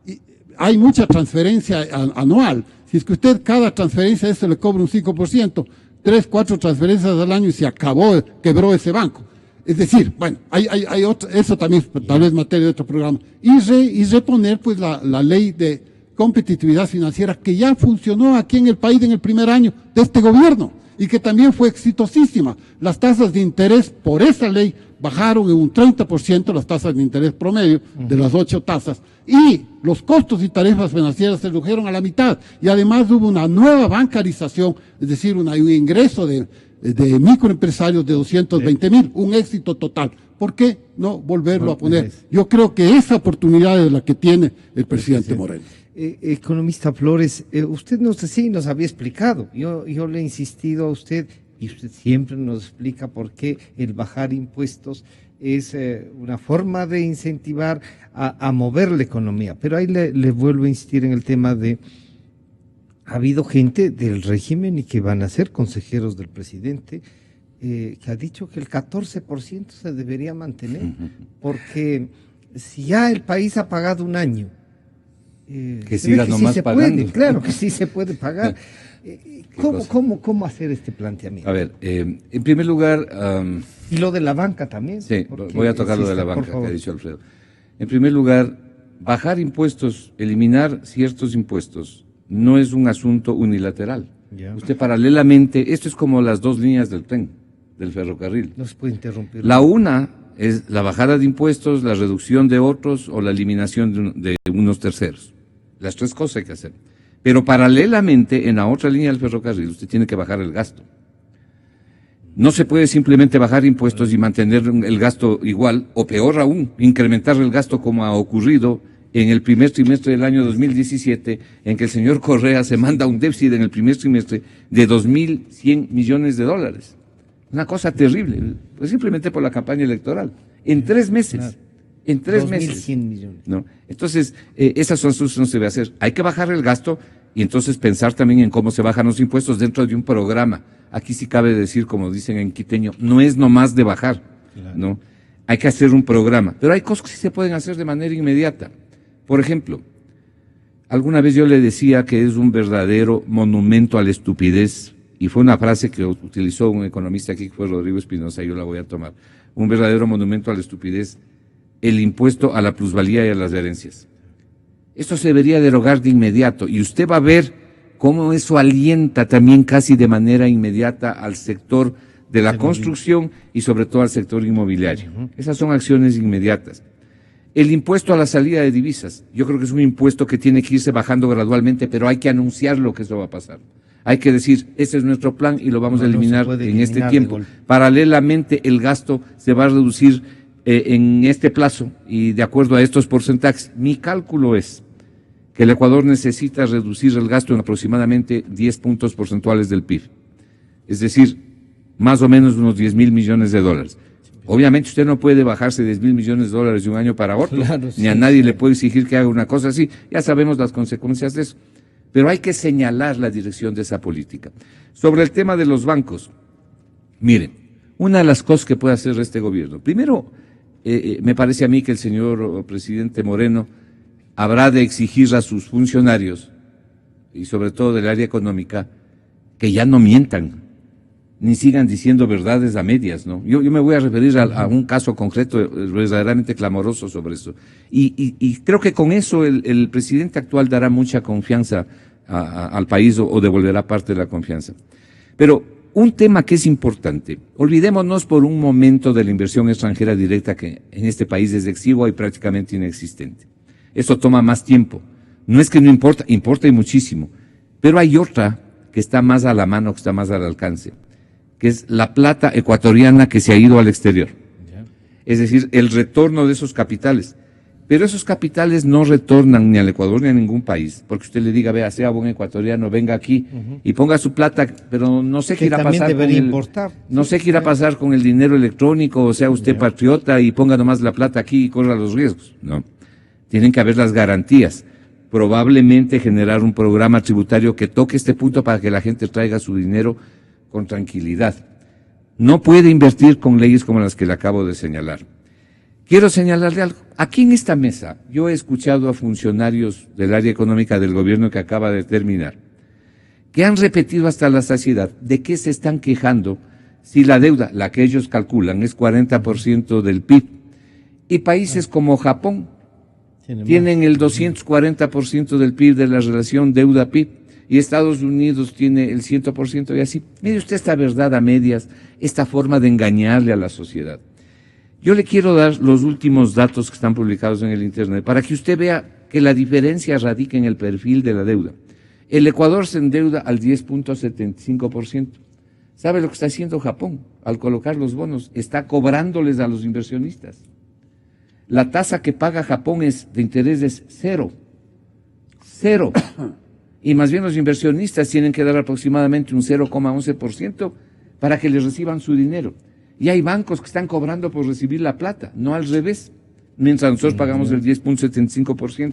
y hay mucha transferencia anual. Si es que usted cada transferencia de eso le cobra un 5%, 3, 4 transferencias al año y se acabó, quebró ese banco. Es decir, bueno, hay otro, eso también tal vez materia de otro programa. Y reponer pues la ley de competitividad financiera que ya funcionó aquí en el país en el primer año de este gobierno y que también fue exitosísima. Las tasas de interés por esa ley bajaron en un 30% las tasas de interés promedio de las 8 tasas y los costos y tarifas financieras se redujeron a la mitad y además hubo una nueva bancarización, es decir, un ingreso de microempresarios de 220,000, un éxito total. ¿Por qué no volverlo a poner? Yo creo que esa oportunidad es la que tiene el presidente Moreno. Economista Flores, usted nos había explicado, yo le he insistido a usted y usted siempre nos explica por qué el bajar impuestos es una forma de incentivar a mover la economía, pero ahí le vuelvo a insistir en el tema de ha habido gente del régimen y que van a ser consejeros del presidente que ha dicho que el 14% se debería mantener, porque si ya el país ha pagado un año, que siga nomás pagando. Claro que sí se puede pagar. ¿Cómo hacer este planteamiento? A ver, en primer lugar... y lo de la banca también. Sí, voy a tocar lo de la banca que ha dicho Alfredo. En primer lugar, bajar impuestos, eliminar ciertos impuestos, no es un asunto unilateral. Ya. Usted paralelamente, esto es como las 2 líneas del tren, del ferrocarril. No se puede interrumpir. La una es la bajada de impuestos, la reducción de otros o la eliminación de unos terceros. Las 3 cosas hay que hacer. Pero paralelamente, en la otra línea del ferrocarril, usted tiene que bajar el gasto. No se puede simplemente bajar impuestos y mantener el gasto igual, o peor aún, incrementar el gasto como ha ocurrido en el primer trimestre del año 2017, en que el señor Correa se manda un déficit en el primer trimestre de 2.100 millones de dólares. Una cosa terrible, pues simplemente por la campaña electoral. En 3 meses. Claro. En 3 meses. 2.100 millones. ¿No? Entonces, esas son sus no se debe hacer. Hay que bajar el gasto y entonces pensar también en cómo se bajan los impuestos dentro de un programa. Aquí sí cabe decir, como dicen en quiteño, no es nomás de bajar, claro, ¿no? Hay que hacer un programa. Pero hay cosas que sí se pueden hacer de manera inmediata. Por ejemplo, alguna vez yo le decía que es un verdadero monumento a la estupidez, y fue una frase que utilizó un economista aquí, que fue Rodrigo Espinosa, y yo la voy a tomar. Un verdadero monumento a la estupidez, el impuesto a la plusvalía y a las herencias. Esto se debería derogar de inmediato, y usted va a ver cómo eso alienta también casi de manera inmediata al sector de la construcción y sobre todo al sector inmobiliario. Esas son acciones inmediatas. El impuesto a la salida de divisas, yo creo que es un impuesto que tiene que irse bajando gradualmente, pero hay que anunciarlo que eso va a pasar. Hay que decir, ese es nuestro plan y lo vamos a eliminar en este tiempo. Paralelamente, el gasto se va a reducir en este plazo y de acuerdo a estos porcentajes. Mi cálculo es que el Ecuador necesita reducir el gasto en aproximadamente 10 puntos porcentuales del PIB. Es decir, más o menos unos 10.000 millones de dólares. Obviamente usted no puede bajarse 10.000 millones de dólares de un año para otro, claro, ni a nadie le puede exigir que haga una cosa así. Ya sabemos las consecuencias de eso. Pero hay que señalar la dirección de esa política. Sobre el tema de los bancos, miren, una de las cosas que puede hacer este gobierno, primero, me parece a mí que el señor presidente Moreno habrá de exigir a sus funcionarios, y sobre todo del área económica, que ya no mientan, ni sigan diciendo verdades a medias, ¿no? Yo me voy a referir a un caso concreto verdaderamente clamoroso sobre eso. Y creo que con eso el presidente actual dará mucha confianza al país o devolverá parte de la confianza. Pero un tema que es importante, olvidémonos por un momento de la inversión extranjera directa que en este país es exigua y prácticamente inexistente. Eso toma más tiempo. No es que no importa, importa y muchísimo, pero hay otra que está más a la mano, que está más al alcance, que es la plata ecuatoriana que se ha ido al exterior. Es decir, el retorno de esos capitales. Pero esos capitales no retornan ni al Ecuador ni a ningún país, porque usted le diga, vea, sea buen ecuatoriano, venga aquí y ponga su plata, pero no sé qué irá a pasar con el dinero electrónico, o sea, usted patriota y ponga nomás la plata aquí y corra los riesgos. No, tienen que haber las garantías. Probablemente generar un programa tributario que toque este punto para que la gente traiga su dinero con tranquilidad. No puede invertir con leyes como las que le acabo de señalar. Quiero señalarle algo. Aquí en esta mesa yo he escuchado a funcionarios del área económica del gobierno que acaba de terminar, que han repetido hasta la saciedad de qué se están quejando si la deuda, la que ellos calculan, es 40% del PIB, y países como Japón tienen el 240% del PIB de la relación deuda-PIB, y Estados Unidos tiene el 100% y así. Mire usted esta verdad a medias, esta forma de engañarle a la sociedad. Yo le quiero dar los últimos datos que están publicados en el Internet para que usted vea que la diferencia radica en el perfil de la deuda. El Ecuador se endeuda al 10.75%. ¿Sabe lo que está haciendo Japón al colocar los bonos? Está cobrándoles a los inversionistas. La tasa que paga Japón de interés es cero. Cero. Y más bien los inversionistas tienen que dar aproximadamente un 0,11% para que les reciban su dinero. Y hay bancos que están cobrando por recibir la plata, no al revés, mientras nosotros pagamos el 10.75%.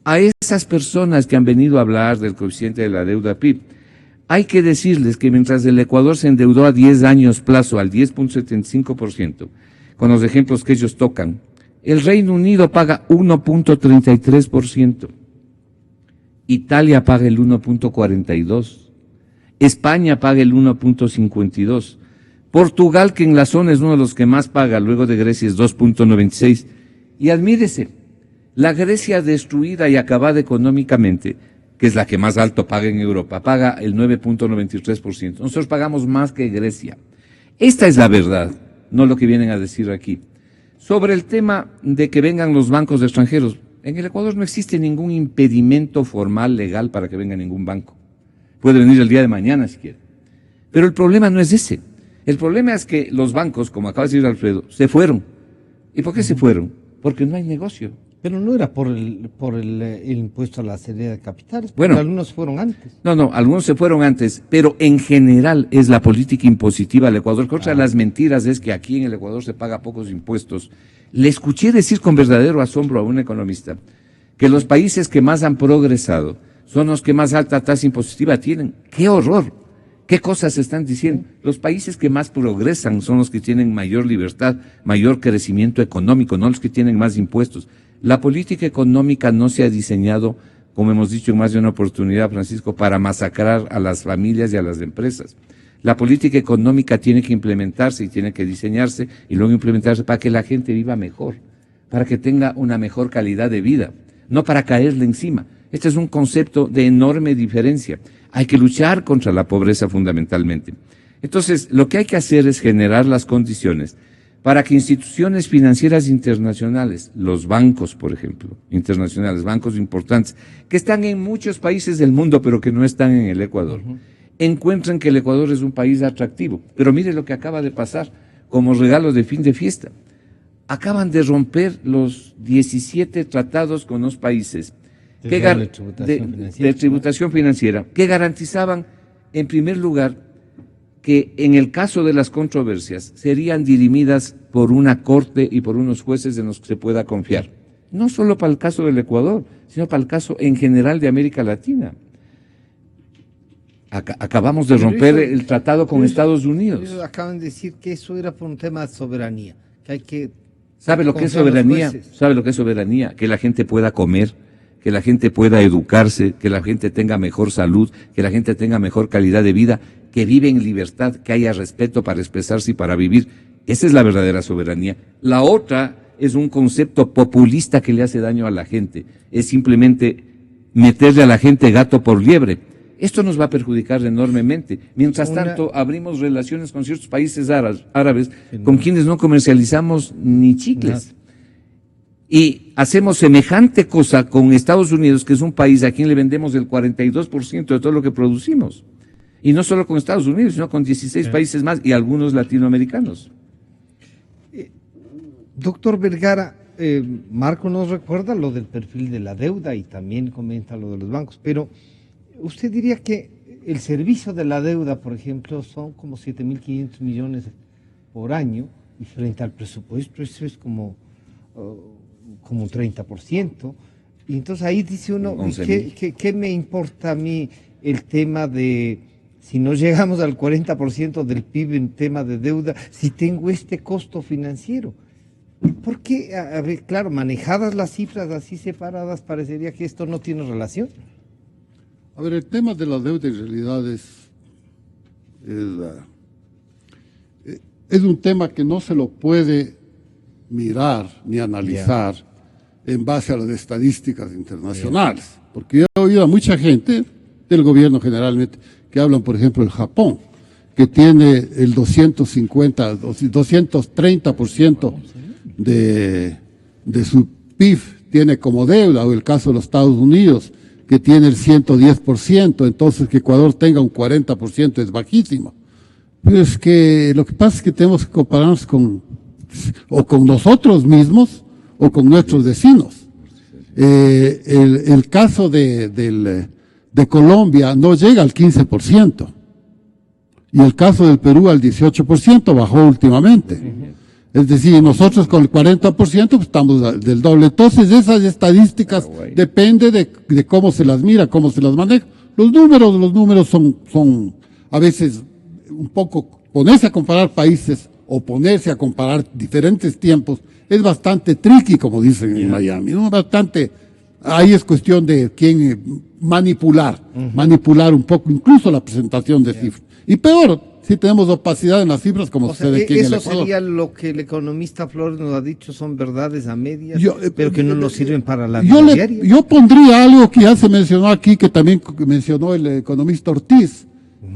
A esas personas que han venido a hablar del coeficiente de la deuda PIB, hay que decirles que mientras el Ecuador se endeudó a 10 años plazo al 10.75%, con los ejemplos que ellos tocan, el Reino Unido paga 1.33%, Italia paga el 1.42%, España paga el 1.52%, Portugal, que en la zona es uno de los que más paga, luego de Grecia es 2.96%. Y admírese, la Grecia destruida y acabada económicamente, que es la que más alto paga en Europa, paga el 9.93%. Nosotros pagamos más que Grecia. Esta es la verdad, no lo que vienen a decir aquí. Sobre el tema de que vengan los bancos extranjeros, en el Ecuador no existe ningún impedimento formal, legal, para que venga ningún banco. Puede venir el día de mañana si quiere. Pero el problema no es ese. El problema es que los bancos, como acaba de decir Alfredo, se fueron. ¿Y por qué se fueron? Porque no hay negocio. Pero no era por el impuesto a la salida de capitales, porque bueno, algunos fueron antes. No, algunos se fueron antes, pero en general es la política impositiva del Ecuador. Otra de las mentiras es que aquí en el Ecuador se paga pocos impuestos. Le escuché decir con verdadero asombro a un economista que los países que más han progresado son los que más alta tasa impositiva tienen. ¡Qué horror! ¿Qué cosas están diciendo? Los países que más progresan son los que tienen mayor libertad, mayor crecimiento económico, no los que tienen más impuestos. La política económica no se ha diseñado, como hemos dicho en más de una oportunidad, Francisco, para masacrar a las familias y a las empresas. La política económica tiene que implementarse y tiene que diseñarse y luego implementarse para que la gente viva mejor, para que tenga una mejor calidad de vida, no para caerle encima. Este es un concepto de enorme diferencia. Hay que luchar contra la pobreza fundamentalmente. Entonces, lo que hay que hacer es generar las condiciones para que instituciones financieras internacionales, los bancos, por ejemplo, internacionales, bancos importantes, que están en muchos países del mundo, pero que no están en el Ecuador, encuentren que el Ecuador es un país atractivo. Pero mire lo que acaba de pasar como regalo de fin de fiesta. Acaban de romper los 17 tratados con los países de tributación financiera, que garantizaban, en primer lugar, que en el caso de las controversias serían dirimidas por una corte y por unos jueces en los que se pueda confiar. No solo para el caso del Ecuador, sino para el caso en general de América Latina. Acabamos de romper el tratado con Estados Unidos. Ellos acaban de decir que eso era por un tema de soberanía, que hay que... ¿Sabe lo que es soberanía? ¿Sabe lo que es soberanía? Que la gente pueda comer, que la gente pueda educarse, que la gente tenga mejor salud, que la gente tenga mejor calidad de vida, que vive en libertad, que haya respeto para expresarse y para vivir. Esa es la verdadera soberanía. La otra es un concepto populista que le hace daño a la gente. Es simplemente meterle a la gente gato por liebre. Esto nos va a perjudicar enormemente. Mientras tanto, abrimos relaciones con ciertos países árabes con quienes no comercializamos ni chicles. Y hacemos semejante cosa con Estados Unidos, que es un país a quien le vendemos el 42% de todo lo que producimos. Y no solo con Estados Unidos, sino con 16 países más y algunos latinoamericanos. Doctor Vergara, Marco nos recuerda lo del perfil de la deuda y también comenta lo de los bancos, pero usted diría que el servicio de la deuda, por ejemplo, son como 7.500 millones por año, y frente al presupuesto eso es como un 30%. Y entonces ahí dice uno, ¿qué me importa a mí el tema de si no llegamos al 40% del PIB en tema de deuda, si tengo este costo financiero? ¿Por qué? A ver, claro, manejadas las cifras así separadas, parecería que esto no tiene relación. A ver, el tema de la deuda en realidad es un tema que no se lo puede mirar ni analizar en base a las estadísticas internacionales, porque yo he oído a mucha gente del gobierno generalmente que hablan, por ejemplo, del Japón, que tiene el 230% de su PIB tiene como deuda, o el caso de los Estados Unidos, que tiene el 110%, entonces que Ecuador tenga un 40% es bajísimo. Pero es que lo que pasa es que tenemos que compararnos con nosotros mismos o con nuestros vecinos. El caso de Colombia no llega al 15%, y el caso del Perú al 18%, bajó últimamente. Es decir, nosotros con el 40% pues estamos del doble. Entonces esas estadísticas depende de cómo se las mira, cómo se las maneja. Los números son a veces un poco, ponerse a comparar países o ponerse a comparar diferentes tiempos es bastante tricky, como dicen en Miami, ¿no? Ahí es cuestión de quién manipular un poco, incluso la presentación de cifras. Y peor, si tenemos opacidad en las cifras, como sucede aquí en el Ecuador. Eso sería lo que el economista Flores nos ha dicho, son verdades a medias, pero que no nos sirven para la vida diaria. Yo pondría algo que ya se mencionó aquí, que también mencionó el economista Ortiz,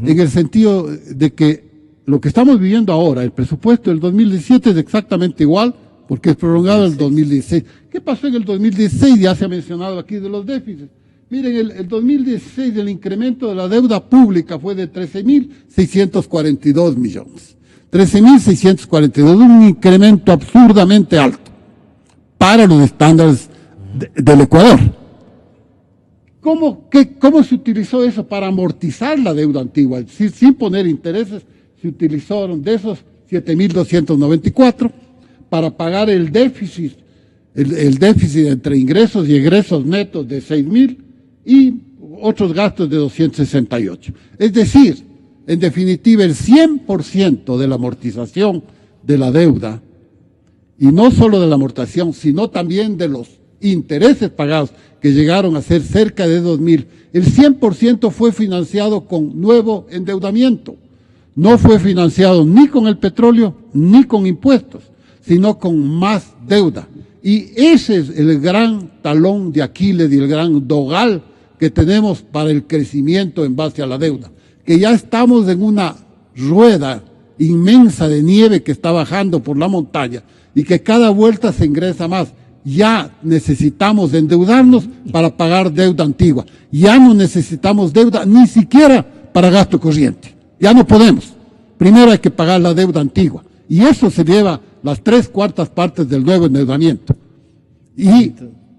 en el sentido de que lo que estamos viviendo ahora, el presupuesto del 2017 es exactamente igual, porque es prolongado el 2016. ¿Qué pasó en el 2016? Ya se ha mencionado aquí de los déficits. Miren, el 2016 el incremento de la deuda pública fue de 13.642 millones. 13.642, un incremento absurdamente alto para los estándares del Ecuador. ¿Cómo se utilizó eso para amortizar la deuda antigua? Sin poner intereses, se utilizaron de esos 7.294 para pagar el déficit entre ingresos y egresos netos de 6.000 y otros gastos de 268. Es decir, en definitiva, el 100% de la amortización de la deuda, y no solo de la amortización, sino también de los intereses pagados, que llegaron a ser cerca de 2.000, el 100% fue financiado con nuevo endeudamiento. No fue financiado ni con el petróleo ni con impuestos, sino con más deuda. Y ese es el gran talón de Aquiles y el gran dogal que tenemos para el crecimiento en base a la deuda, que ya estamos en una rueda inmensa de nieve que está bajando por la montaña y que cada vuelta se ingresa más. Ya necesitamos endeudarnos para pagar deuda antigua. Ya no necesitamos deuda ni siquiera para gasto corriente. Ya no podemos. Primero hay que pagar la deuda antigua. Y eso se lleva las 3/4 partes del nuevo endeudamiento. Y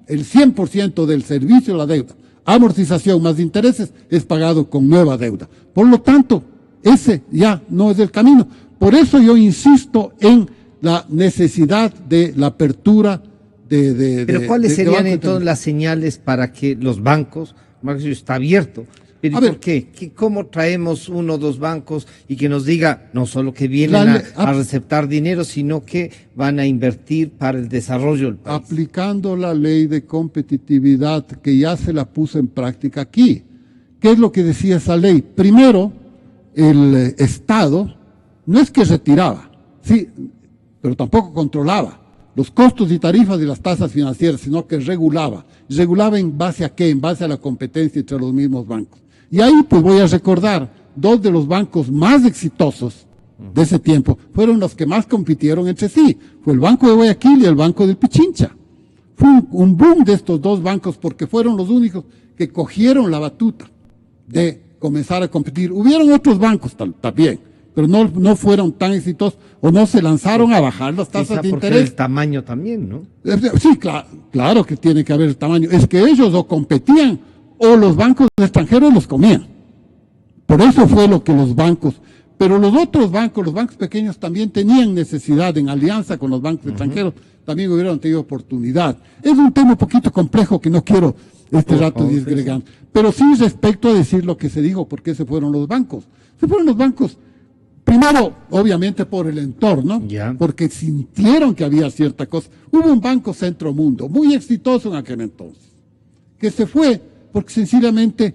el 100% del servicio de la deuda, amortización más intereses, es pagado con nueva deuda. Por lo tanto, ese ya no es el camino. Por eso yo insisto en la necesidad de la apertura Pero ¿cuáles serían entonces las señales para que los bancos, Marco, está abierto? ¿Pero por qué? ¿Cómo traemos 1 o 2 bancos y que nos diga no solo que vienen a receptar dinero, sino que van a invertir para el desarrollo del país? Aplicando la ley de competitividad que ya se la puso en práctica aquí. ¿Qué es lo que decía esa ley? Primero, el Estado no es que retiraba, sí, pero tampoco controlaba los costos y tarifas de las tasas financieras, sino que regulaba. ¿Regulaba en base a qué? En base a la competencia entre los mismos bancos. Y ahí pues voy a recordar, dos de los bancos más exitosos de ese tiempo fueron los que más compitieron entre sí. Fue el Banco de Guayaquil y el Banco del Pichincha. Fue un boom de estos dos bancos porque fueron los únicos que cogieron la batuta de comenzar a competir. Hubieron otros bancos también, pero no fueron tan exitosos o no se lanzaron a bajar las tasas de interés. El tamaño también, ¿no? Sí, claro que tiene que haber el tamaño. Es que ellos o competían o los bancos extranjeros los comían. Por eso fue lo que los bancos, pero los otros bancos, los bancos pequeños también tenían necesidad, en alianza con los bancos extranjeros, también hubieran tenido oportunidad. Es un tema un poquito complejo que no quiero rato disgregar, pero sí respecto a decir lo que se dijo, ¿por qué se fueron los bancos? Se fueron los bancos, primero, obviamente por el entorno, porque sintieron que había cierta cosa. Hubo un banco Centro Mundo, muy exitoso en aquel entonces, que se fue porque sencillamente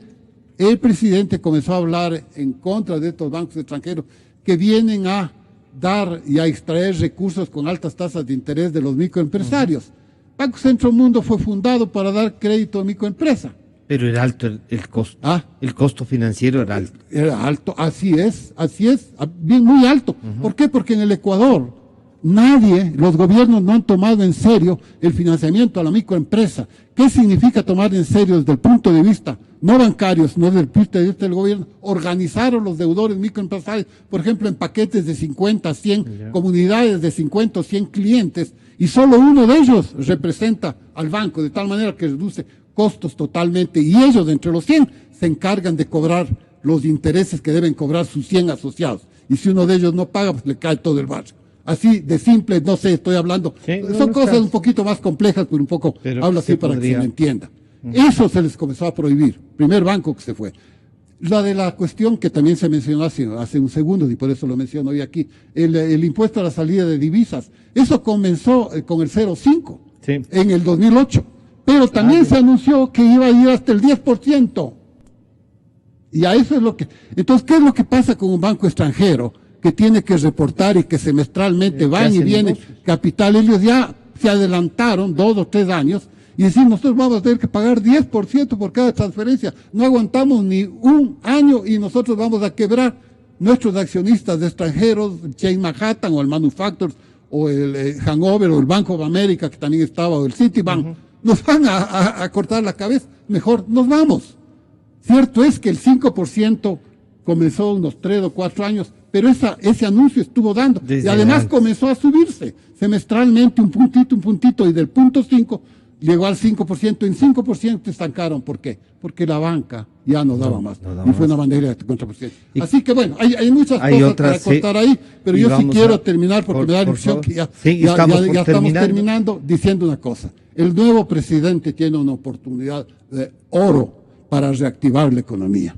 el presidente comenzó a hablar en contra de estos bancos extranjeros que vienen a dar y a extraer recursos con altas tasas de interés de los microempresarios. Banco Centro Mundo fue fundado para dar crédito a microempresa. Pero era alto el costo. El costo financiero era alto. Era alto, así es, bien, muy alto. ¿Por qué? Porque en el Ecuador los gobiernos no han tomado en serio el financiamiento a la microempresa. ¿Qué significa tomar en serio desde el punto de vista no bancarios, no desde el punto de vista del gobierno? Organizaron los deudores microempresarios, por ejemplo, en paquetes de 50, 100 comunidades de 50 o 100 clientes, y solo uno de ellos representa al banco, de tal manera que reduce costos totalmente, y ellos, entre los 100, se encargan de cobrar los intereses que deben cobrar sus 100 asociados. Y si uno de ellos no paga, pues le cae todo el barrio. Así de simple, no sé, estoy hablando. Son cosas un poquito más complejas, pero un poco hablo así para que se me entienda. Eso se les comenzó a prohibir. Primer banco que se fue. La de la cuestión que también se mencionó hace un segundo, y por eso lo menciono hoy aquí, el impuesto a la salida de divisas. Eso comenzó con el 0,5 en el 2008. Pero también se anunció que iba a ir hasta el 10%. Y a eso es lo que... Entonces, ¿qué es lo que pasa con un banco extranjero que tiene que reportar y que semestralmente van y vienen capital? Ellos ya se adelantaron 2 o 3 años y decir, nosotros vamos a tener que pagar 10% por cada transferencia. No aguantamos ni un año y nosotros vamos a quebrar. Nuestros accionistas de extranjeros, Chase Manhattan o el Manufacturers o el Hanover o el Bank of America que también estaba, o el Citibank, nos van a cortar la cabeza. Mejor nos vamos. Cierto es que el 5% comenzó unos 3 o 4 años, pero ese anuncio estuvo dando. Y además comenzó a subirse semestralmente un puntito, y del 0,5 llegó al 5%. En 5% se estancaron. ¿Por qué? Porque la banca ya no daba más. Y fue una bandera de contrapresión. Así que bueno, hay muchas cosas para cortar ahí, pero yo sí quiero terminar porque me da la impresión que ya estamos terminando diciendo una cosa. El nuevo presidente tiene una oportunidad de oro para reactivar la economía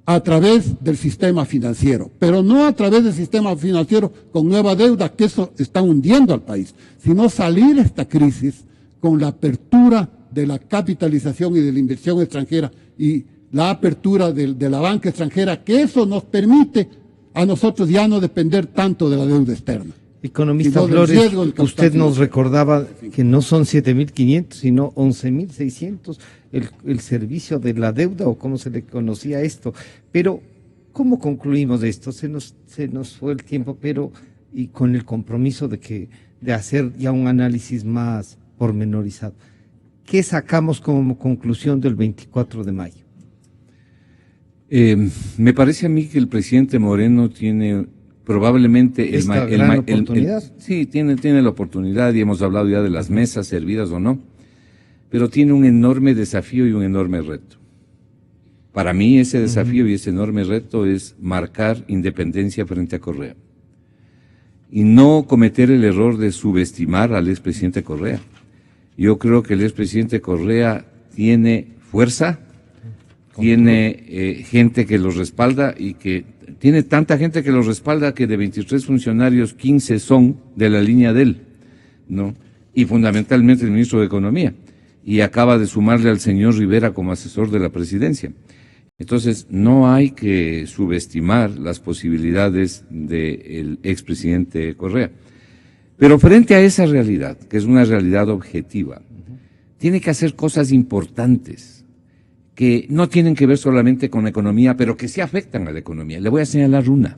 a través del sistema financiero, pero no a través del sistema financiero con nueva deuda, que eso está hundiendo al país, sino salir de esta crisis con la apertura de la capitalización y de la inversión extranjera y la apertura de la banca extranjera, que eso nos permite a nosotros ya no depender tanto de la deuda externa. Economista Flores, usted nos recordaba que no son 7.500, sino 11.600 el servicio de la deuda, o cómo se le conocía esto. Pero, ¿cómo concluimos esto? Se nos fue el tiempo, pero y con el compromiso de hacer ya un análisis más pormenorizado. ¿Qué sacamos como conclusión del 24 de mayo? Me parece a mí que el presidente Moreno tiene probablemente oportunidad. Sí, tiene la oportunidad, y hemos hablado ya de las mesas servidas o no, pero tiene un enorme desafío y un enorme reto. Para mí ese desafío y ese enorme reto es marcar independencia frente a Correa y no cometer el error de subestimar al expresidente Correa. Yo creo que el expresidente Correa tiene fuerza, tiene gente que los respalda, y que tiene tanta gente que los respalda que de 23 funcionarios, 15 son de la línea de él, ¿no? Y fundamentalmente el ministro de Economía, y acaba de sumarle al señor Rivera como asesor de la presidencia. Entonces, no hay que subestimar las posibilidades del expresidente Correa. Pero frente a esa realidad, que es una realidad objetiva, tiene que hacer cosas importantes que no tienen que ver solamente con la economía, pero que sí afectan a la economía. Le voy a señalar una.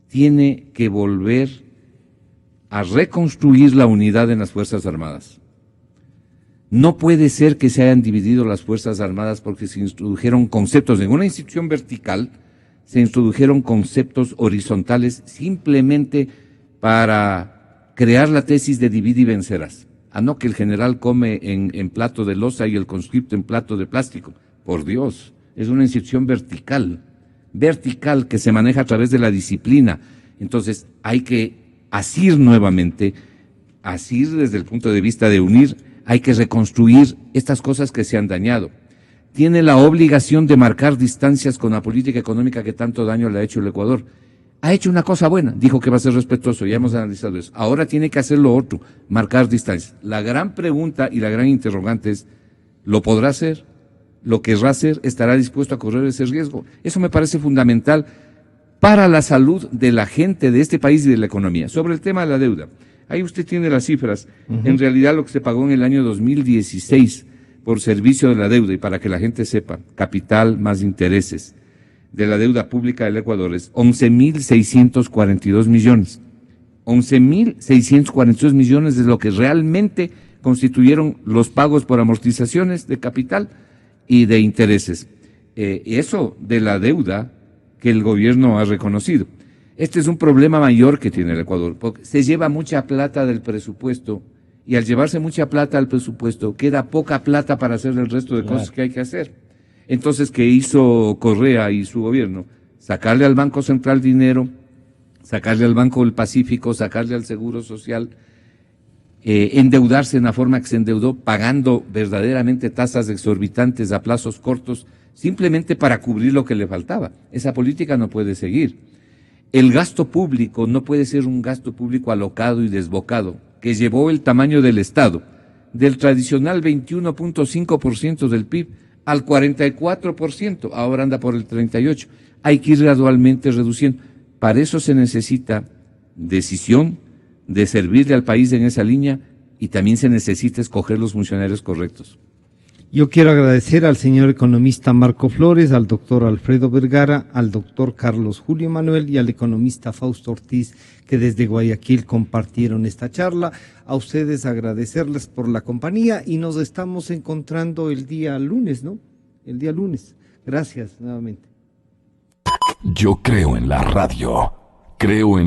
Tiene que volver a reconstruir la unidad en las Fuerzas Armadas. No puede ser que se hayan dividido las Fuerzas Armadas porque se introdujeron conceptos en una institución vertical, se introdujeron conceptos horizontales simplemente para crear la tesis de divide y vencerás. No que el general come en plato de loza y el conscripto en plato de plástico. Por Dios, es una institución vertical que se maneja a través de la disciplina. Entonces hay que asir nuevamente, asir desde el punto de vista de unir, hay que reconstruir estas cosas que se han dañado. Tiene la obligación de marcar distancias con la política económica que tanto daño le ha hecho el Ecuador. Ha hecho una cosa buena, dijo que va a ser respetuoso, ya hemos analizado eso. Ahora tiene que hacer lo otro, marcar distancias. La gran pregunta y la gran interrogante es, ¿lo podrá hacer? ¿Lo querrá hacer? ¿Estará dispuesto a correr ese riesgo? Eso me parece fundamental para la salud de la gente de este país y de la economía. Sobre el tema de la deuda, ahí usted tiene las cifras. En realidad lo que se pagó en el año 2016 por servicio de la deuda, y para que la gente sepa, capital más intereses de la deuda pública del Ecuador es 11.642 millones. 11.642 millones es lo que realmente constituyeron los pagos por amortizaciones de capital y de intereses. Eso de la deuda que el gobierno ha reconocido. Este es un problema mayor que tiene el Ecuador, porque se lleva mucha plata del presupuesto y al llevarse mucha plata al presupuesto queda poca plata para hacer el resto de cosas que hay que hacer. Entonces, ¿qué hizo Correa y su gobierno? Sacarle al Banco Central dinero, sacarle al Banco del Pacífico, sacarle al Seguro Social, endeudarse en la forma que se endeudó, pagando verdaderamente tasas exorbitantes a plazos cortos, simplemente para cubrir lo que le faltaba. Esa política no puede seguir. El gasto público no puede ser un gasto público alocado y desbocado, que llevó el tamaño del Estado, del tradicional 21.5% del PIB, al 44%, ahora anda por el 38%. Hay que ir gradualmente reduciendo. Para eso se necesita decisión de servirle al país en esa línea y también se necesita escoger los funcionarios correctos. Yo quiero agradecer al señor economista Marco Flores, al doctor Alfredo Vergara, al doctor Carlos Julio Manuel y al economista Fausto Ortiz, que desde Guayaquil compartieron esta charla. A ustedes agradecerles por la compañía y nos estamos encontrando el día lunes, ¿no? El día lunes. Gracias nuevamente. Yo creo en la radio. Creo en